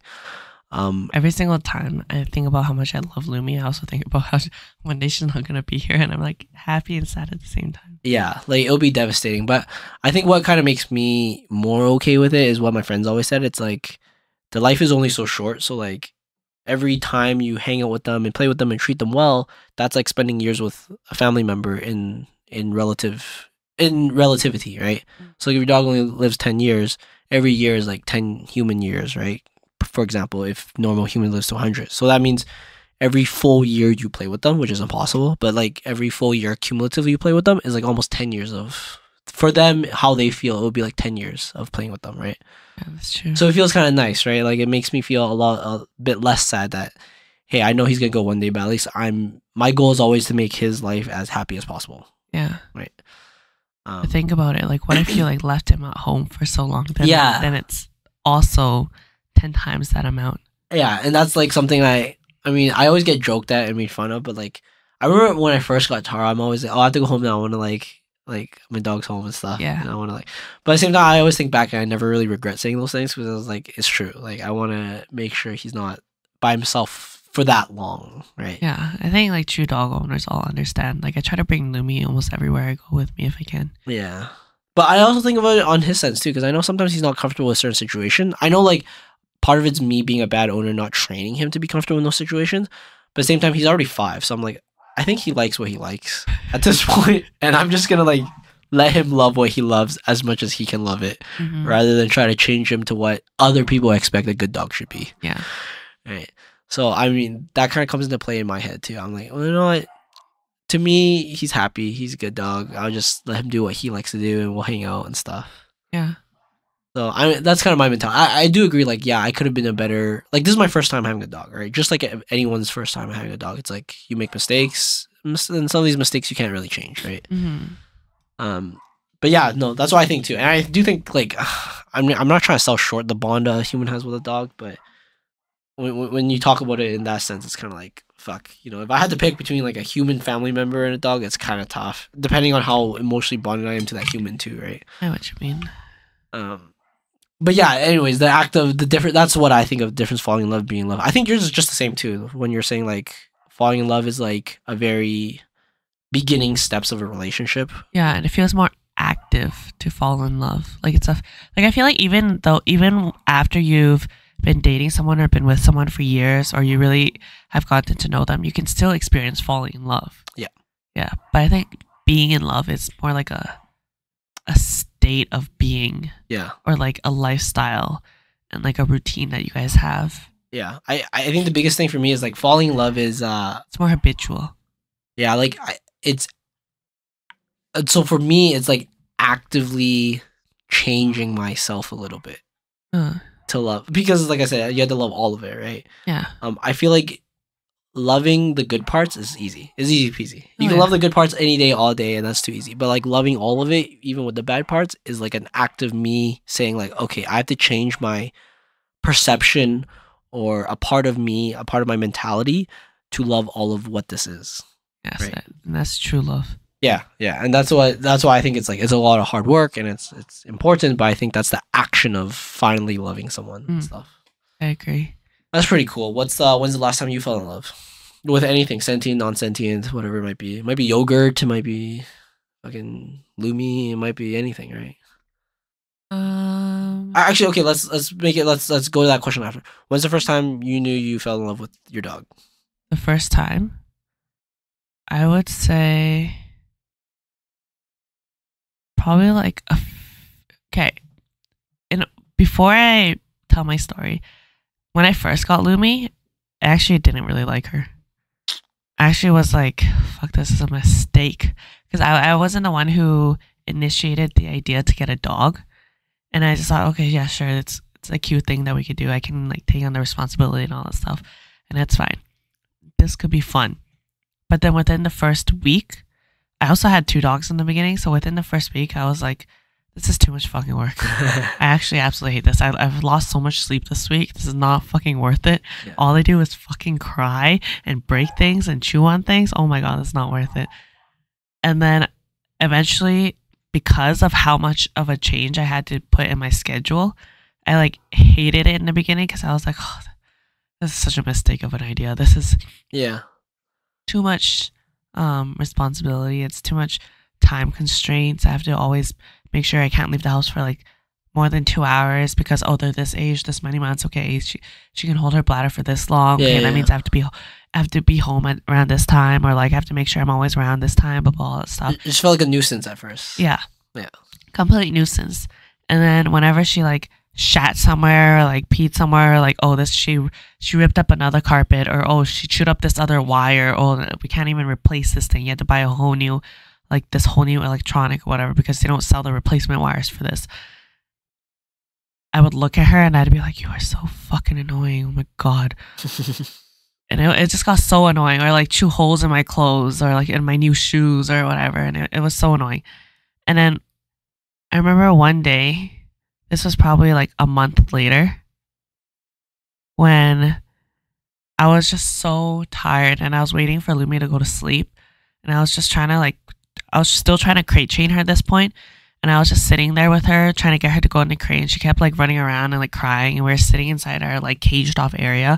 Every single time I think about how much I love Lumi, I also think about how one day she's not gonna be here, and I'm like happy and sad at the same time. Yeah, like, it'll be devastating. But I think what kind of makes me more okay with it is what my friends always said. It's like, the life is only so short, so like, every time you hang out with them and play with them and treat them well, that's like spending years with a family member in relativity, right? So if your dog only lives 10 years, every year is like 10 human years, right? For example, if normal human lives to 100. So that means every full year you play with them, which is impossible, but like every full year cumulatively you play with them is like almost 10 years of, for them, how they feel, it would be like 10 years of playing with them, right? Yeah, that's true. So it feels kind of nice, right? Like it makes me feel a bit less sad that, hey, I know he's gonna go one day, but at least my goal is always to make his life as happy as possible. Yeah. Right. Think about it. Like, what if you like left him at home for so long? Then, Yeah. Then it's also 10 times that amount. Yeah, and that's like something I mean, I always get joked at and made fun of, but like I remember when I first got Tara, I'm always like, oh, I have to go home now. I want to like my dog's home and stuff. Yeah. And I want to like, but at the same time, I always think back and I never really regret saying those things because I was like, it's true. Like I want to make sure he's not by himself for that long, right? Yeah, I think like true dog owners all understand. Like I try to bring Lumi almost everywhere I go with me if I can. Yeah. But I also think about it on his sense too, because I know sometimes he's not comfortable with a certain situation. I know like part of it's me being a bad owner, not training him to be comfortable in those situations. But at the same time, he's already 5. So I'm like, I think he likes what he likes at this point. And I'm just going to like let him love what he loves as much as he can love it, rather than try to change him to what other people expect a good dog should be. Yeah. Right. So, I mean, that kind of comes into play in my head too. I'm like, well, you know what? To me, he's happy. He's a good dog. I'll just let him do what he likes to do and we'll hang out and stuff. Yeah. So that's kind of my mentality. I do agree. Like, yeah, I could have been a better. Like, this is my first time having a dog, right? Just like anyone's first time having a dog, it's like you make mistakes, and some of these mistakes you can't really change, right? But yeah, no, that's what I think too. And I do think like I'm not trying to sell short the bond a human has with a dog, but when you talk about it in that sense, it's kind of like fuck. You know, if I had to pick between like a human family member and a dog, it's kind of tough, depending on how emotionally bonded I am to that human too, right? I know what you mean. But yeah, anyways, the act of the different, that's what I think of difference, falling in love, being in love. I think yours is just the same too. When you're saying like falling in love is like a very beginning steps of a relationship. Yeah, and it feels more active to fall in love. Like it's like I feel like even after you've been dating someone or been with someone for years, or you really have gotten to know them, you can still experience falling in love. Yeah. Yeah. But I think being in love is more like a state of being. Yeah. Or like a lifestyle and like a routine that you guys have. Yeah. I think the biggest thing for me is like falling in love is it's more habitual. Yeah, like so for me it's like actively changing myself a little bit to love, because like I said, you have to love all of it, right? Yeah. I feel like loving the good parts is easy. It's easy peasy. You can love the good parts any day, all day, and that's too easy. But like loving all of it, even with the bad parts, is like an act of me saying like, okay, I have to change my perception or a part of me, a part of my mentality to love all of what this is. Yes, right? And that's true love. Yeah, and that's why I think it's like it's a lot of hard work and it's important, but I think that's the action of finally loving someone and stuff. I agree. That's pretty cool. When's the last time you fell in love with anything, sentient, non-sentient, whatever it might be? It might be yogurt, it might be fucking Lumi, it might be anything, right? Actually, okay, let's go to that question after. When's the first time you knew you fell in love with your dog? The first time, I would say probably like okay. Before I tell my story, when I first got Lumi, I actually didn't really like her. I actually was like, fuck, this is a mistake. Because I wasn't the one who initiated the idea to get a dog. And I just thought, okay, yeah, sure, it's a cute thing that we could do. I can like take on the responsibility and all that stuff. And that's fine. This could be fun. But then within the first week, I also had 2 dogs in the beginning. So within the first week, I was like, this is too much fucking work. I actually absolutely hate this. I've lost so much sleep this week. This is not fucking worth it. Yeah. All they do is fucking cry and break things and chew on things. Oh my God, it's not worth it. And then eventually, because of how much of a change I had to put in my schedule, I like hated it in the beginning because I was like, oh, this is such a mistake of an idea. This is too much responsibility. It's too much time constraints. I have to always make sure I can't leave the house for like more than 2 hours because they're this age, this many months. Okay, she can hold her bladder for this long. Okay, that means I have to be home around this time, or like I have to make sure I'm always around this time. Blah blah, all that stuff. It just felt like a nuisance at first. Yeah, yeah, complete nuisance. And then whenever she like shat somewhere, or like peed somewhere, or like she ripped up another carpet, or she chewed up this other wire. We can't even replace this thing. You had to buy a whole new electronic or whatever because they don't sell the replacement wires for this. I would look at her and I'd be like, you are so fucking annoying. Oh my God. And it just got so annoying. Or like chew holes in my clothes or like in my new shoes or whatever. And it was so annoying. And then I remember one day, this was probably like a month later, when I was just so tired and I was waiting for Lumi to go to sleep. And I was just I was still trying to crate train her at this point. And I was just sitting there with her, trying to get her to go in the crate. And she kept like running around and like crying. And we were sitting inside our like caged off area.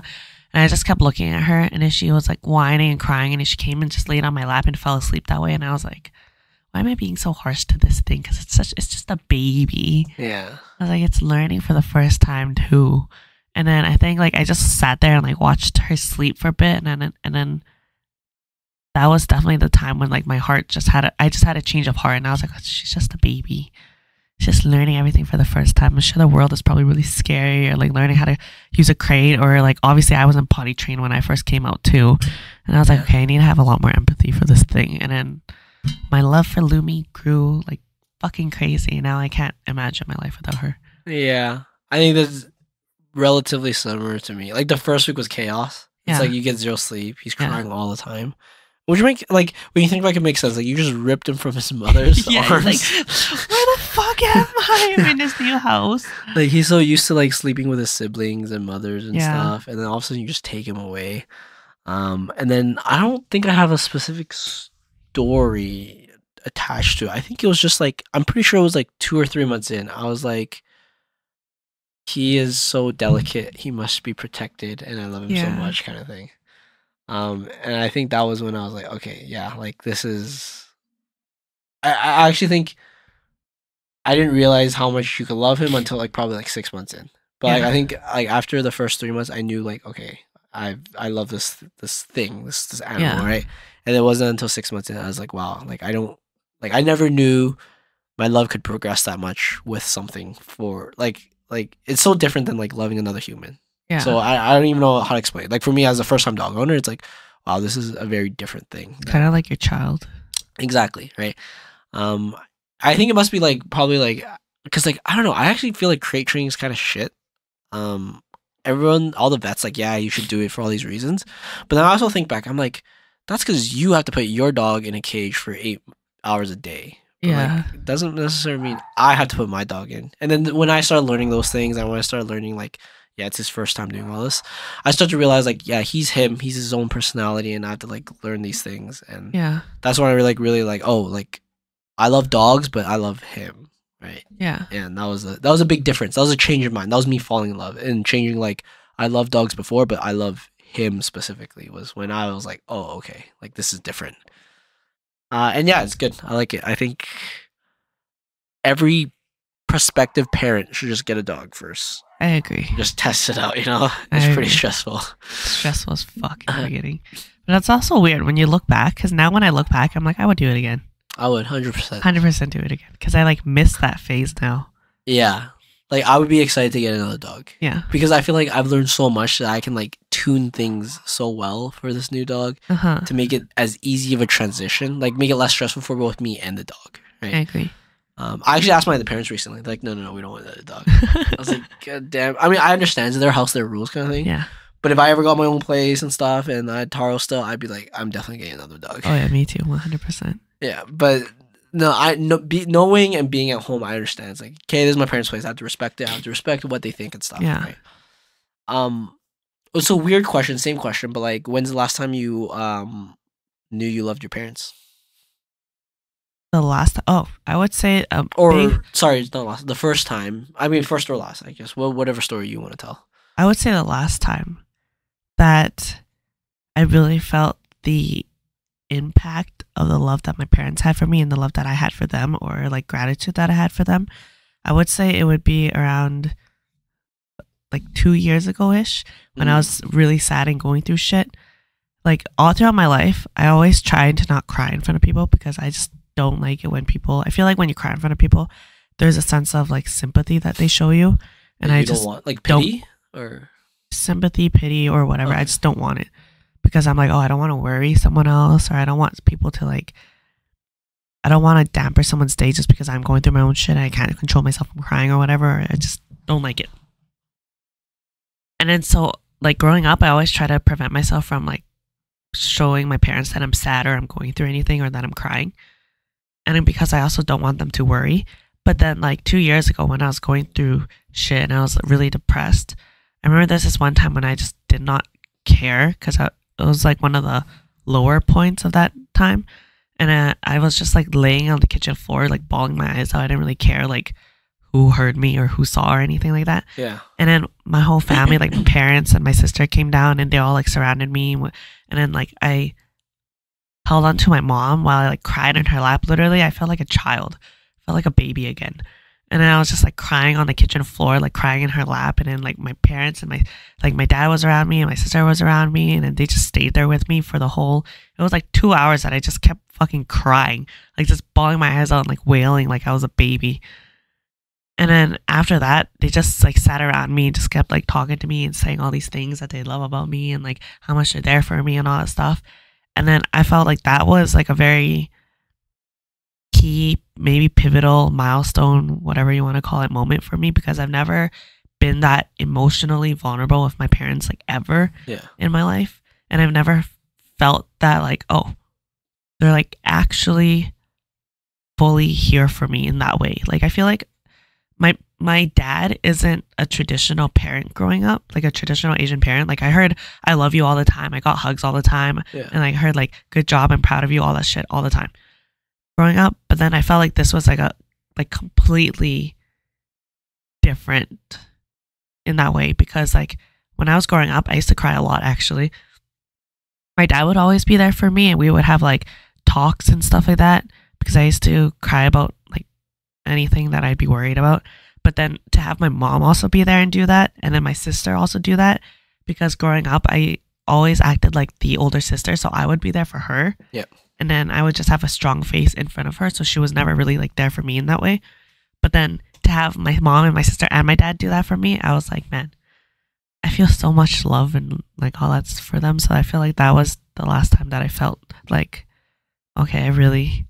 And I just kept looking at her. And then she was like whining and crying. And then she came and just laid on my lap and fell asleep that way. And I was like, why am I being so harsh to this thing? Because it's just a baby. Yeah. I was like, it's learning for the first time too. And then I think like I just sat there and like watched her sleep for a bit. And then that was definitely the time when like my heart I just had a change of heart. And I was like, she's just a baby. She's just learning everything for the first time. I'm sure the world is probably really scary, or like learning how to use a crate, or like obviously I wasn't potty trained when I first came out too. And I was like, okay, I need to have a lot more empathy for this thing. And then my love for Lumi grew like fucking crazy. Now I can't imagine my life without her. Yeah. I think that's relatively similar to me. Like the first week was chaos. It's like you get zero sleep. He's crying all the time. Which make like when you think like it makes sense. Like you just ripped him from his mother's arms. Like, where the fuck am I? I'm in this new house. Like he's so used to like sleeping with his siblings and mothers and stuff, and then all of a sudden you just take him away. And then I don't think I have a specific story attached to it. I think it was just like, I'm pretty sure it was like 2 or 3 months in. I was like, he is so delicate. He must be protected, and I love him so much, kind of thing. And I think that was when I was like, okay, yeah, like this is. I actually think I didn't realize how much you could love him until like probably like 6 months in. But like I think like after the first 3 months, I knew like, okay, I love this thing, this animal, right? And it wasn't until 6 months in I was like, wow, like I never knew my love could progress that much with something for like it's so different than like loving another human. Yeah. So I don't even know how to explain it. Like for me as a first time dog owner, it's like, wow, this is a very different thing. Kind of like your child. Exactly, right? I think it must be like probably like, because like I don't know, I actually feel like crate training is kind of shit. Everyone, all the vets, like, yeah, you should do it for all these reasons. But then I also think back, I'm like, that's because you have to put your dog in a cage for 8 hours a day. But like, it doesn't necessarily mean I have to put my dog in. And then when I started learning those things, and when I started learning like, yeah, it's his first time doing all this, I started to realize like, yeah, he's him, he's his own personality, and I have to like learn these things. And that's when I really like, oh, like I love dogs, but I love him, right? Yeah. And that was a big difference. That was a change of mind. That was me falling in love and changing. Like I loved dogs before, but I love him specifically was when I was like, oh, okay, like this is different. And yeah, it's good. I like it. I think every prospective parent should just get a dog first. I agree. Just test it out, you know? It's pretty stressful. Stressful as fuck in the beginning. But that's also weird when you look back, because now when I look back, I'm like, I would do it again. I would, 100%. 100% do it again, because I like miss that phase now. Yeah. Like I would be excited to get another dog. Yeah. Because I feel like I've learned so much that I can like tune things so well for this new dog to make it as easy of a transition, like make it less stressful for both me and the dog. Right? I agree. I actually asked my other parents recently. They're like, no, we don't want a dog. I was like, God damn. I mean, I understand. It's their house, their rules kind of thing. Yeah. But if I ever got my own place and stuff and I had Taro still, I'd be like, I'm definitely getting another dog. Oh, yeah, me too. 100%. Yeah. But knowing and being at home, I understand. It's like, okay, this is my parents' place. I have to respect it. I have to respect what they think and stuff. Yeah. Right? It's a weird question. Same question. But like, when's the last time you knew you loved your parents? I would say sorry, not last, the first time. I mean, first or last, I guess. Well, whatever story you want to tell. I would say the last time that I really felt the impact of the love that my parents had for me and the love that I had for them, or like gratitude that I had for them. I would say it would be around like 2 years ago-ish when I was really sad and going through shit. Like all throughout my life, I always tried to not cry in front of people because I just don't like it when people, I feel like when you cry in front of people, there's a sense of like sympathy that they show you. And you I don't just want like pity or sympathy, pity, or whatever. Okay. I just don't want it because I'm like, oh, I don't want to worry someone else, or I don't want people to like, I don't want to damper someone's day just because I'm going through my own shit and I can't control myself from crying or whatever. I just don't like it. And then so like growing up, I always try to prevent myself from like showing my parents that I'm sad or I'm going through anything or that I'm crying. And then because I also don't want them to worry. But then like 2 years ago when I was going through shit and I was really depressed, I remember there's this one time when I just did not care because it was like one of the lower points of that time. And I was just like laying on the kitchen floor, like bawling my eyes out. I didn't really care like who heard me or who saw or anything like that. Yeah. And then my whole family, like my parents and my sister came down and they all like surrounded me. And then like I held on to my mom while I like cried in her lap. Literally, I felt like a child. I felt like a baby again. And then I was just like crying on the kitchen floor, like crying in her lap. And then like my parents and my dad was around me and my sister was around me. And then they just stayed there with me for it was like 2 hours that I just kept fucking crying, like just bawling my eyes out and like wailing like I was a baby. And then after that, they just like sat around me and just kept like talking to me and saying all these things that they love about me and like how much they're there for me and all that stuff. And then I felt like that was like a very key, maybe pivotal milestone, whatever you want to call it, moment for me because I've never been that emotionally vulnerable with my parents like ever in my life. And I've never felt that like, oh, they're like actually fully here for me in that way. Like I feel like my dad isn't a traditional parent growing up, like a traditional Asian parent. Like I heard I love you all the time. I got hugs all the time. Yeah. And I heard like good job, I'm proud of you, all that shit all the time growing up. But then I felt like this was like a like completely different in that way because like when I was growing up, I used to cry a lot actually. My dad would always be there for me and we would have like talks and stuff like that because I used to cry about like anything that I'd be worried about. But then to have my mom also be there and do that, and then my sister also do that, because growing up, I always acted like the older sister, so I would be there for her. Yeah. And then I would just have a strong face in front of her, so she was never really like there for me in that way. But then to have my mom and my sister and my dad do that for me, I was like, man, I feel so much love and like all that's for them. So I feel like that was the last time that I felt like, okay, I really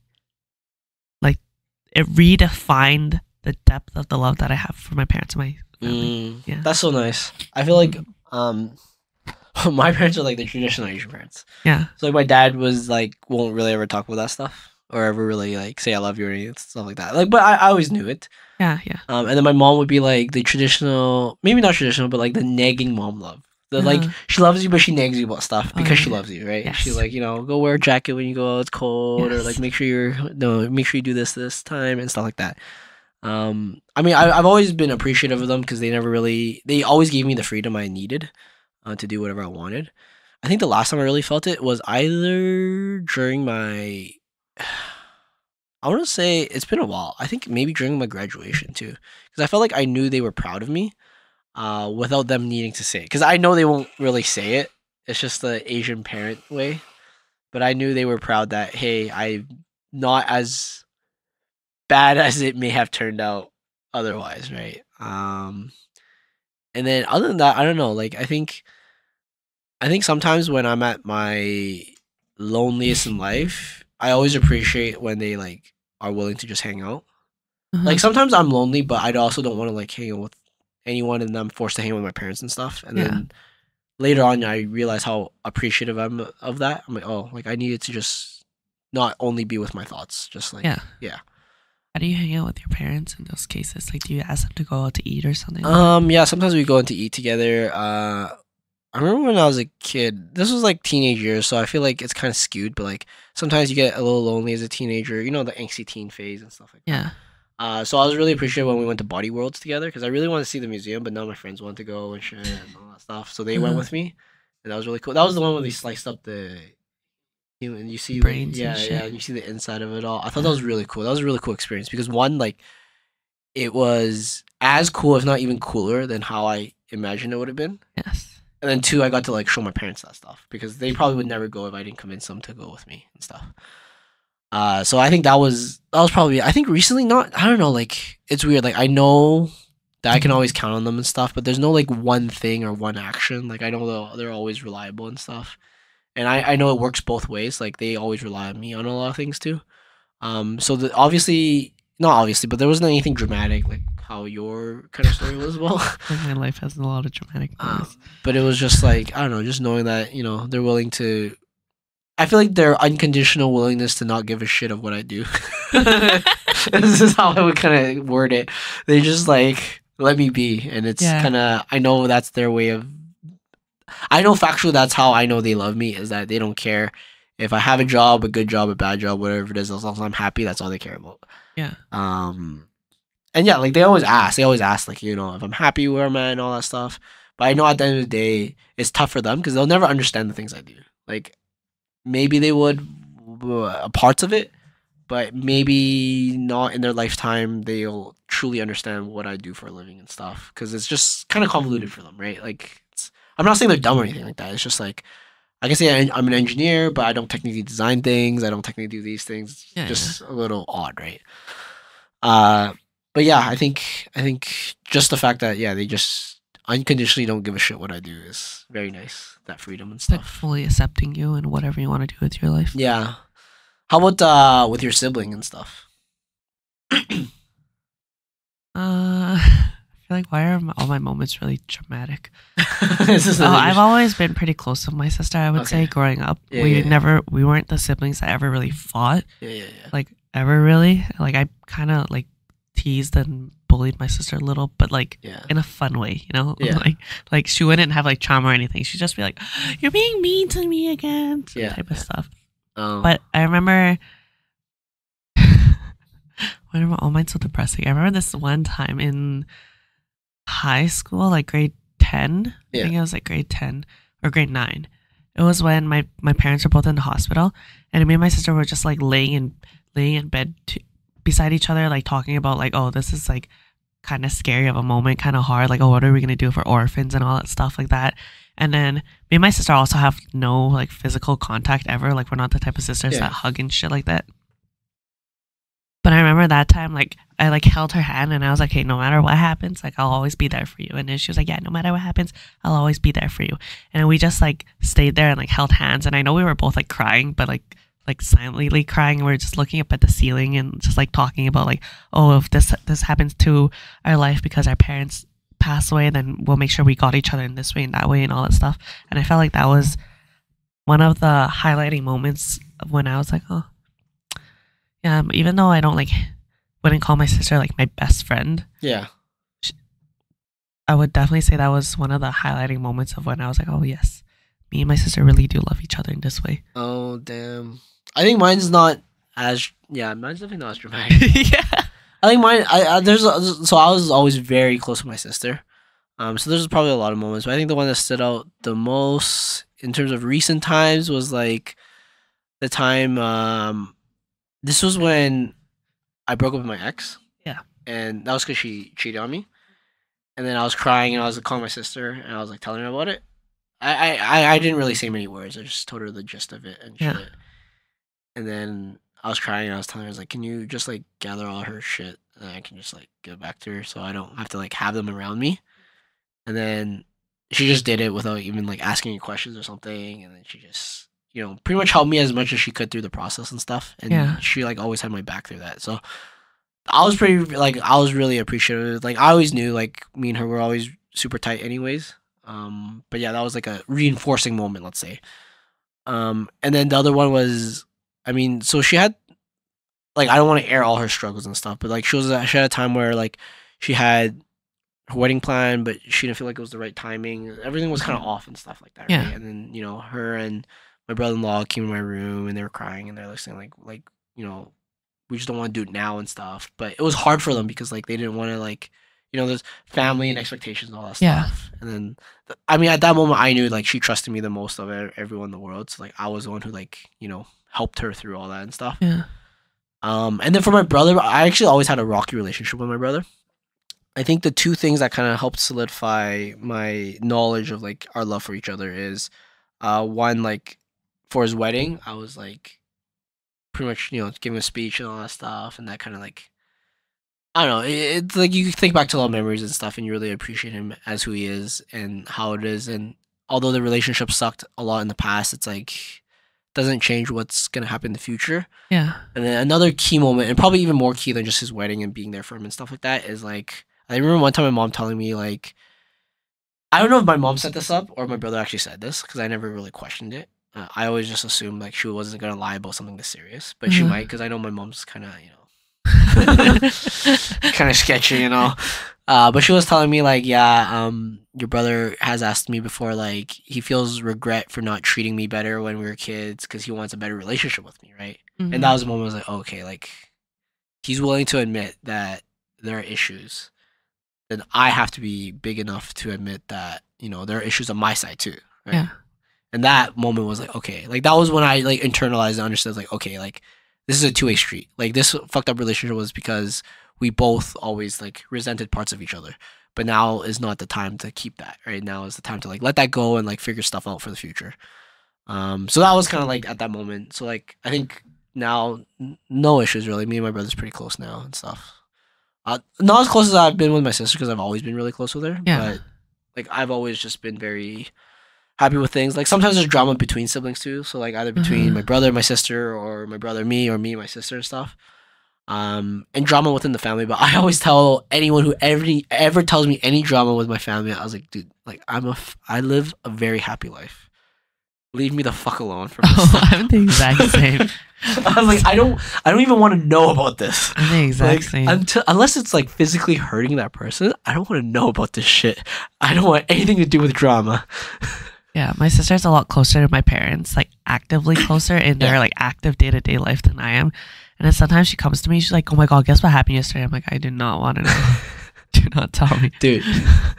like it redefined the depth of the love that I have for my parents and my family. Yeah. That's so nice. I feel like my parents are like the traditional Asian parents. Yeah. So like my dad was like won't really ever talk about that stuff or ever really like say I love you or anything stuff like that. Like, but I always knew it. Yeah, yeah. And then my mom would be like the traditional, maybe not traditional, but like the nagging mom love. The like she loves you, but she nags you about stuff because she loves you, right? Yes. She's like, go wear a jacket when you go out, it's cold, or like make sure you do this time and stuff like that. I mean, I've always been appreciative of them because they always gave me the freedom I needed to do whatever I wanted. I think the last time I really felt it was either during my, I want to say it's been a while. I think maybe during my graduation too, because I felt like I knew they were proud of me without them needing to say it. Because I know they won't really say it. It's just the Asian parent way. But I knew they were proud that, hey, I'm not as bad as it may have turned out otherwise, right? And then other than that, I don't know. Like I think sometimes when I'm at my loneliest in life, I always appreciate when they like are willing to just hang out. Like sometimes I'm lonely, but I also don't want to like hang out with anyone, and I'm forced to hang out with my parents and stuff. And then later on, I realize how appreciative I'm of that. I'm like, oh, like I needed to just not only be with my thoughts, just like yeah. How do you hang out with your parents in those cases? Like, do you ask them to go out to eat or something? Yeah, sometimes we go out to eat together. I remember when I was a kid, this was like teenage years, so I feel like it's kind of skewed, but like sometimes you get a little lonely as a teenager, the angsty teen phase and stuff like that. Yeah. So I was really appreciative when we went to Body Worlds together because I really wanted to see the museum, but none of my friends wanted to go and shit and all that stuff. So they went with me, and that was really cool. That was the one where they sliced up the human, you see brains, and you see the inside of it all. I thought that was really cool. That was a really cool experience because one, like, it was as cool, if not even cooler, than how I imagined it would have been. Yes. And then two, I got to like show my parents that stuff because they probably would never go if I didn't convince them to go with me and stuff. So I think that was probably, I think recently, not, I don't know, like it's weird. Like I know that I can always count on them and stuff, but there's no like one thing or one action. Like I know they're always reliable and stuff. And I know it works both ways. Like they always rely on me on a lot of things too. So obviously, not obviously, but there wasn't anything dramatic like how your kind of story was. Well, Like my life has a lot of dramatic moments. but it was just like, I don't know, just knowing that they're willing to. I feel like their unconditional willingness to not give a shit of what I do. This is how I would kind of word it. They just like let me be, and it's kind of, I know that's their way of. I know factually that's how I know they love me, is that they don't care if I have a job, a good job, a bad job, whatever it is, as long as I'm happy, that's all they care about. Yeah. And yeah, like they always ask like, if I'm happy where I'm at and all that stuff. But I know at the end of the day, it's tough for them because they'll never understand the things I do. Like maybe they would parts of it, but maybe not in their lifetime they'll truly understand what I do for a living and stuff, because it's just kind of convoluted for them, right? Like I'm not saying they're dumb or anything like that. It's just like I can say I'm an engineer, but I don't technically design things. I don't technically do these things. Yeah, just a little odd, right? But yeah, I think just the fact that they just unconditionally don't give a shit what I do is very nice. That freedom and Like stuff. fully accepting you and whatever you want to do with your life. Yeah. How about with your sibling and stuff? I feel like, why are all my moments really dramatic? I've always been pretty close with my sister, I would say, growing up. We weren't the siblings that ever really fought. Like ever really. Like I kind of like teased and bullied my sister a little, but like in a fun way, like she wouldn't have like trauma or anything. She'd just be like, "You're being mean to me again," type of stuff. But I remember why are all mine so depressing? I remember this one time in high school, like grade 10. I think it was like grade 10 or grade 9. It was when my parents were both in the hospital, and me and my sister were just like laying in bed beside each other, like talking about like, oh, this is like kind of scary of a moment, kind of hard, like, oh, what are we gonna do for orphans and all that stuff like that. And then me and my sister also have no like physical contact ever. Like we're not the type of sisters that hug and shit like that. But I remember that time, like, I, like, held her hand, and I was like, hey, no matter what happens, like, I'll always be there for you. And then she was like, yeah, no matter what happens, I'll always be there for you. And we just, like, stayed there and, like, held hands. And I know we were both, like, crying, but, like silently crying. And we were just looking up at the ceiling and just, like, talking about, like, oh, if this happens to our life because our parents pass away, then we'll make sure we got each other in this way and that way and all that stuff. And I felt like that was one of the highlighting moments of when I was like, oh, even though I wouldn't call my sister like my best friend. Yeah. I would definitely say that was one of the highlighting moments of when I was like, oh yes, me and my sister really do love each other in this way. Oh damn. I think mine's not as mine's definitely not as dramatic. Yeah. I think mine so I was always very close with my sister. So there's probably a lot of moments, but I think the one that stood out the most in terms of recent times was like the time this was when I broke up with my ex. Yeah. And that was because she cheated on me. And then I was crying and I was calling my sister and I was like telling her about it. I didn't really say many words. I just told her the gist of it and shit. And then I was crying and I was telling her, I was like, can you just like gather all her shit and I can just like give it back to her so I don't have to like have them around me. And then she just did it without even like asking any questions or something. And then she just pretty much helped me as much as she could through the process and stuff. And she like always had my back through that. So I was I was really appreciative. Like I always knew like me and her were always super tight anyways. But yeah, that was like a reinforcing moment, let's say. And then the other one was, so she had like, I don't want to air all her struggles and stuff, but like she had a time where like she had her wedding plan, but she didn't feel like it was the right timing. Everything was kind of off and stuff like that. Right? And then, her and my brother-in-law came in my saying and they were crying and they're like saying like, we just don't want to do it now and stuff. But it was hard for them because like they didn't want to like, there's family and expectations and all that stuff. And then, at that moment I knew like she trusted me the most of everyone in the world. So like I was the one who like, helped her through all that and stuff. Yeah. And then for my brother, I actually always had a rocky relationship with my brother. I think the two things that kind of helped solidify my knowledge of like our love for each other is, one, like for his wedding, I was like pretty much giving a speech and all that stuff, and that kind of like, I don't know. It's like you think back to a lot of memories and stuff, and you really appreciate him as who he is and how it is. And although the relationship sucked a lot in the past, it's like doesn't change what's gonna happen in the future. Yeah. And then another key moment, and probably even more key than just his wedding and being there for him and stuff like that, is like I remember one time my mom telling me like, I don't know if my mom set this up or my brother actually said this because I never really questioned it. I always just assumed like she wasn't gonna lie about something this serious, but she might, because I know my mom's kind of kind of sketchy, but she was telling me like, yeah, your brother has asked me before, like he feels regret for not treating me better when we were kids because he wants a better relationship with me, right? And that was the moment I was like, okay, like he's willing to admit that there are issues, then I have to be big enough to admit that there are issues on my side too, right? Yeah. And that moment was like, okay, like that was when I like internalized and understood like, okay, like this is a two-way street. Like this fucked up relationship was because we both always like resented parts of each other. But now is not the time to keep that, right? Now is the time to like let that go and like figure stuff out for the future. So that was kind of like at that moment. So like I think now no issues really. Me and my brother's pretty close now and stuff. Not as close as I've been with my sister because I've always been really close with her. Yeah. But like I've always just been very happy with things. Like sometimes there's drama between siblings too. So like either between my brother and my sister, or my brother and me, or me and my sister and stuff. And drama within the family. But I always tell anyone who ever tells me any drama with my family, I was like, dude, like I live a very happy life. Leave me the fuck alone from this. I'm the exact same. I was like, I don't even want to know about this. I'm the exact same. Unless it's like physically hurting that person, I don't want to know about this shit. I don't want anything to do with drama. Yeah, my sister's a lot closer to my parents, like actively closer in their like active day-to-day life than I am. And then sometimes she comes to me, she's like, oh my God, guess what happened yesterday? I'm like, I do not want to know. Do not tell me. Dude,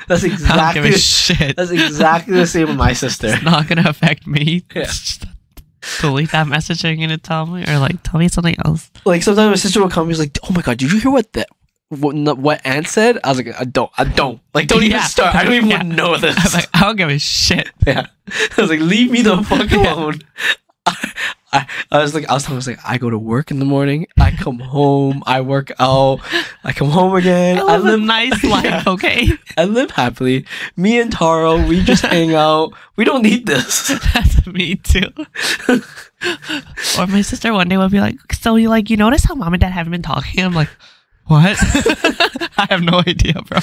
that's exactly, I don't give a shit. That's exactly the same with my sister. It's not going to affect me. Yeah. Just delete that message you're going to tell me, or like tell me something else. Like sometimes my sister will come and she's like, oh my God, did you hear what Aunt said? I was like, I don't. Like, don't even start. I don't even want to know this. I'm like, I don't give a shit. Yeah. I was like, leave me the fuck alone. I was like, I go to work in the morning. I come home. I work out. I come home again. I live a nice life, okay? I live happily. Me and Taro, we just hang out. We don't need this. That's me too. Or my sister one day would be like, so you notice how mom and dad haven't been talking? I'm like, what? I have no idea, bro.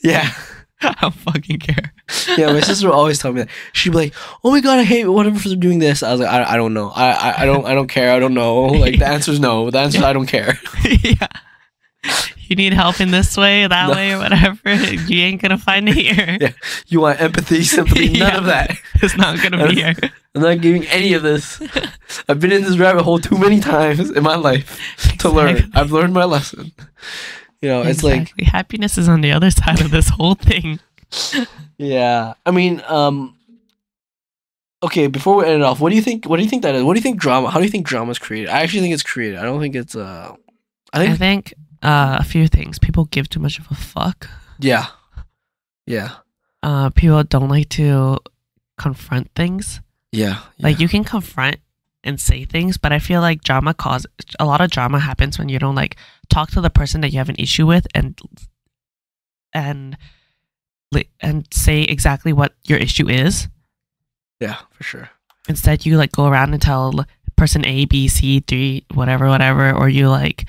Yeah. I don't fucking care. Yeah, my sister will always tell me that. She'd be like, oh my God, I hate whatever for doing this. I was like, I don't know. I don't care. I don't know. Like the answer's no. The answer's I don't care. Yeah. You need help in this way, that way, or whatever. You ain't gonna find it here. Yeah. You want empathy, sympathy, none of that. It's not gonna be here. I'm not giving any of this. I've been in this rabbit hole too many times in my life to learn. I've learned my lesson. It's like happiness is on the other side of this whole thing. Yeah. I mean, okay, before we end it off, what do you think that is? What do you think drama? How do you think drama is created? I actually think it's created. I don't think it's I think a few things. People give too much of a fuck. Yeah. Yeah. People don't like to confront things. Yeah. Like you can confront and say things, but I feel like a lot of drama happens when you don't like talk to the person that you have an issue with and say exactly what your issue is. Yeah, for sure. Instead, you like go around and tell person A, B, C, D, whatever, or you like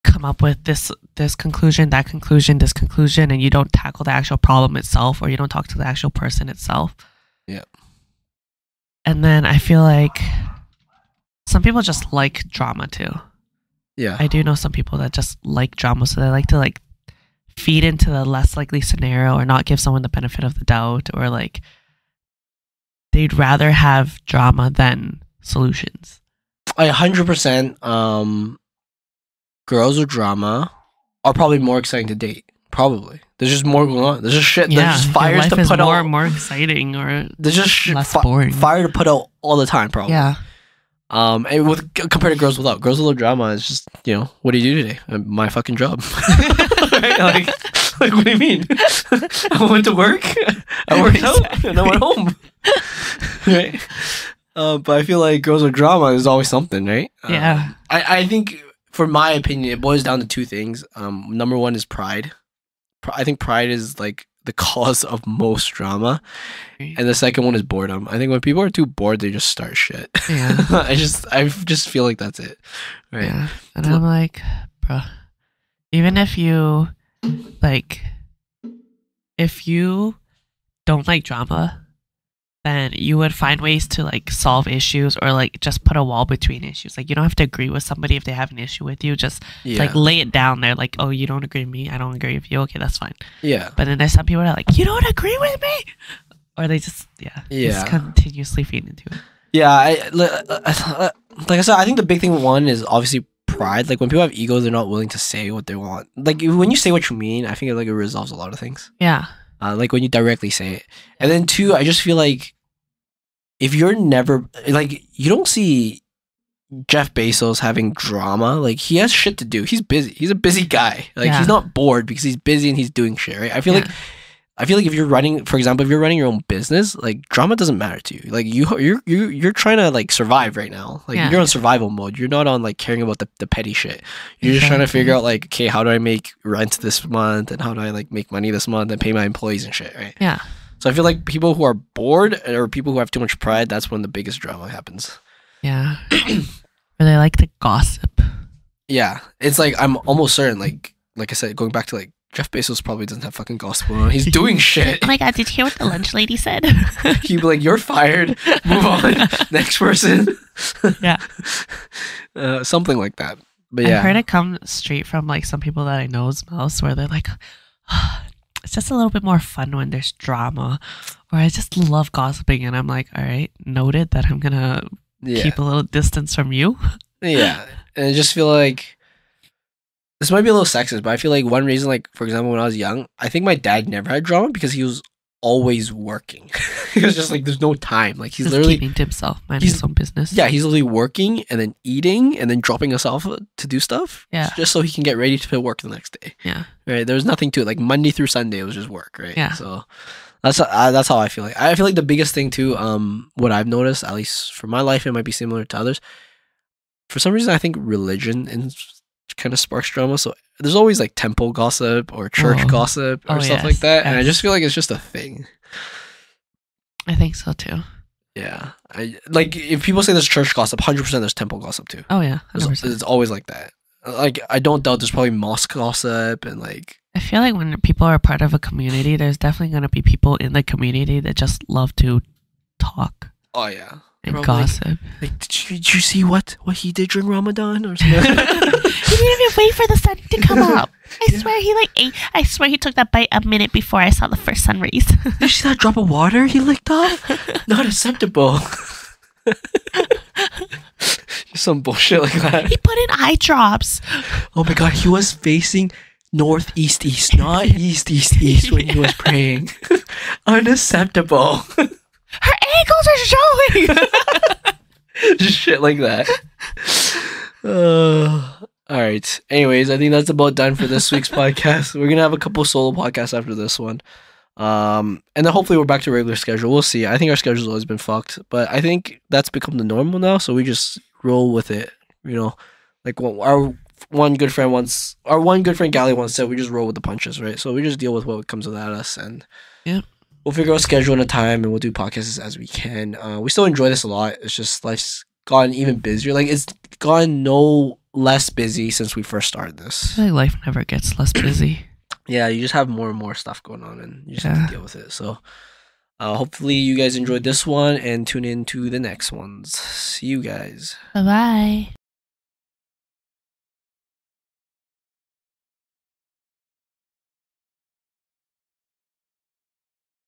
come up with this conclusion, that conclusion, this conclusion, and you don't tackle the actual problem itself, or you don't talk to the actual person itself. Yeah. And then I feel like some people just like drama too. Yeah. I do know some people that just like drama, so they like to like feed into the less likely scenario or not give someone the benefit of the doubt, or like they'd rather have drama than solutions. 100%. Girls with drama are probably more exciting to date. Probably. There's just more going on. There's just shit. Yeah, there's just fires life to is put out. More exciting, or there's just less boring. Fire to put out all the time. Probably. Yeah. And with compared to girls without drama, is just what do you do today? My fucking job. Right? Like what do you mean? I went to work, I worked out, and I went home. Right? But I feel like girls with drama is always something, right? Yeah. I think, for my opinion, it boils down to two things. Number one is pride. I think pride is like the cause of most drama, and the second one is boredom. I think when people are too bored, they just start shit. Yeah. I just feel like that's it, right? Yeah. And I'm like, bro, even if you don't like drama, then you would find ways to like solve issues, or like just put a wall between issues. Like, you don't have to agree with somebody if they have an issue with you. Just like lay it down there. Like, oh, you don't agree with me, I don't agree with you. Okay, that's fine. Yeah. But then there's some people that are like, you don't agree with me, or they just just continuously feed into it. Yeah. Like I said, I think the big thing one is obviously pride. Like, when people have egos, they're not willing to say what they want. Like, when you say what you mean, I think it resolves a lot of things. Yeah. Like when you directly say it. And then two, I just feel like if you're never, like, you don't see Jeff Bezos having drama. Like, he has shit to do. He's busy. He's a busy guy. Like, he's not bored because he's busy and he's doing shit, right? I feel like if you're running, for example, if you're running your own business, like, drama doesn't matter to you. Like, you're trying to like survive right now. Like, you're on survival mode. You're not on like caring about the petty shit. You're just trying to figure out like, okay, how do I make rent this month, and how do I like make money this month and pay my employees and shit, right? Yeah. So I feel like people who are bored, or people who have too much pride, that's when the biggest drama happens. Yeah. Or they like to gossip. Yeah. It's like, I'm almost certain, like I said, going back to like, Jeff Bezos probably doesn't have fucking gossip going on. He's doing shit. Oh my god, did you hear what the lunch lady said? He'd be like, you're fired. Move on. Next person. Yeah. Something like that. But yeah. I've heard it come straight from like some people that I know's mouths, where they're like, it's just a little bit more fun when there's drama, or I just love gossiping. And I'm like, all right, noted that I'm gonna keep a little distance from you. Yeah. And I just feel like, this might be a little sexist, but I feel like one reason, like, for example, when I was young, I think my dad never had drama because he was always working. He was just like, there's no time. Like, he's literally keeping to himself, minding his own business. Yeah, he's literally working and then eating and then dropping us off to do stuff. Yeah. Just so he can get ready to work the next day. Yeah. Right. There was nothing to it. Like, Monday through Sunday, it was just work. Right. Yeah. So that's how I feel like. I feel like the biggest thing too, what I've noticed, at least for my life, it might be similar to others. For some reason, I think religion kind of sparks drama. So there's always like temple gossip or church gossip or stuff like that. And I just feel like it's just a thing. I think so too. Yeah. Like, if people say there's church gossip, 100% there's temple gossip too. Oh yeah. It's always like that. Like, I don't doubt there's probably mosque gossip and like. I feel like when people are part of a community, there's definitely going to be people in the community that just love to talk. Oh yeah. And gossip. Like, did you see what he did during Ramadan or something? He didn't even wait for the sun to come up. I swear he like ate. I swear he took that bite a minute before I saw the first sun rays. Did you see that drop of water he licked off? Not acceptable. Just some bullshit like that. He put in eye drops. Oh my god, he was facing northeast east, not east when he was praying. Unacceptable. Her ankles are showing. Just shit like that. All right. Anyways, I think that's about done for this week's podcast. We're gonna have a couple solo podcasts after this one, and then hopefully we're back to regular schedule. We'll see. I think our schedule's always been fucked, but I think that's become the normal now. So we just roll with it. You know, like our one good friend Gally once said, we just roll with the punches, right? So we just deal with what comes without us, and we'll figure out schedule and a time, and we'll do podcasts as we can. We still enjoy this a lot. It's just life's gotten even busier. Like, it's gotten no less busy since we first started this. I feel like life never gets less busy. Yeah, you just have more and more stuff going on, and you just have to deal with it. So hopefully you guys enjoyed this one, and tune in to the next ones. See you guys. Bye-bye.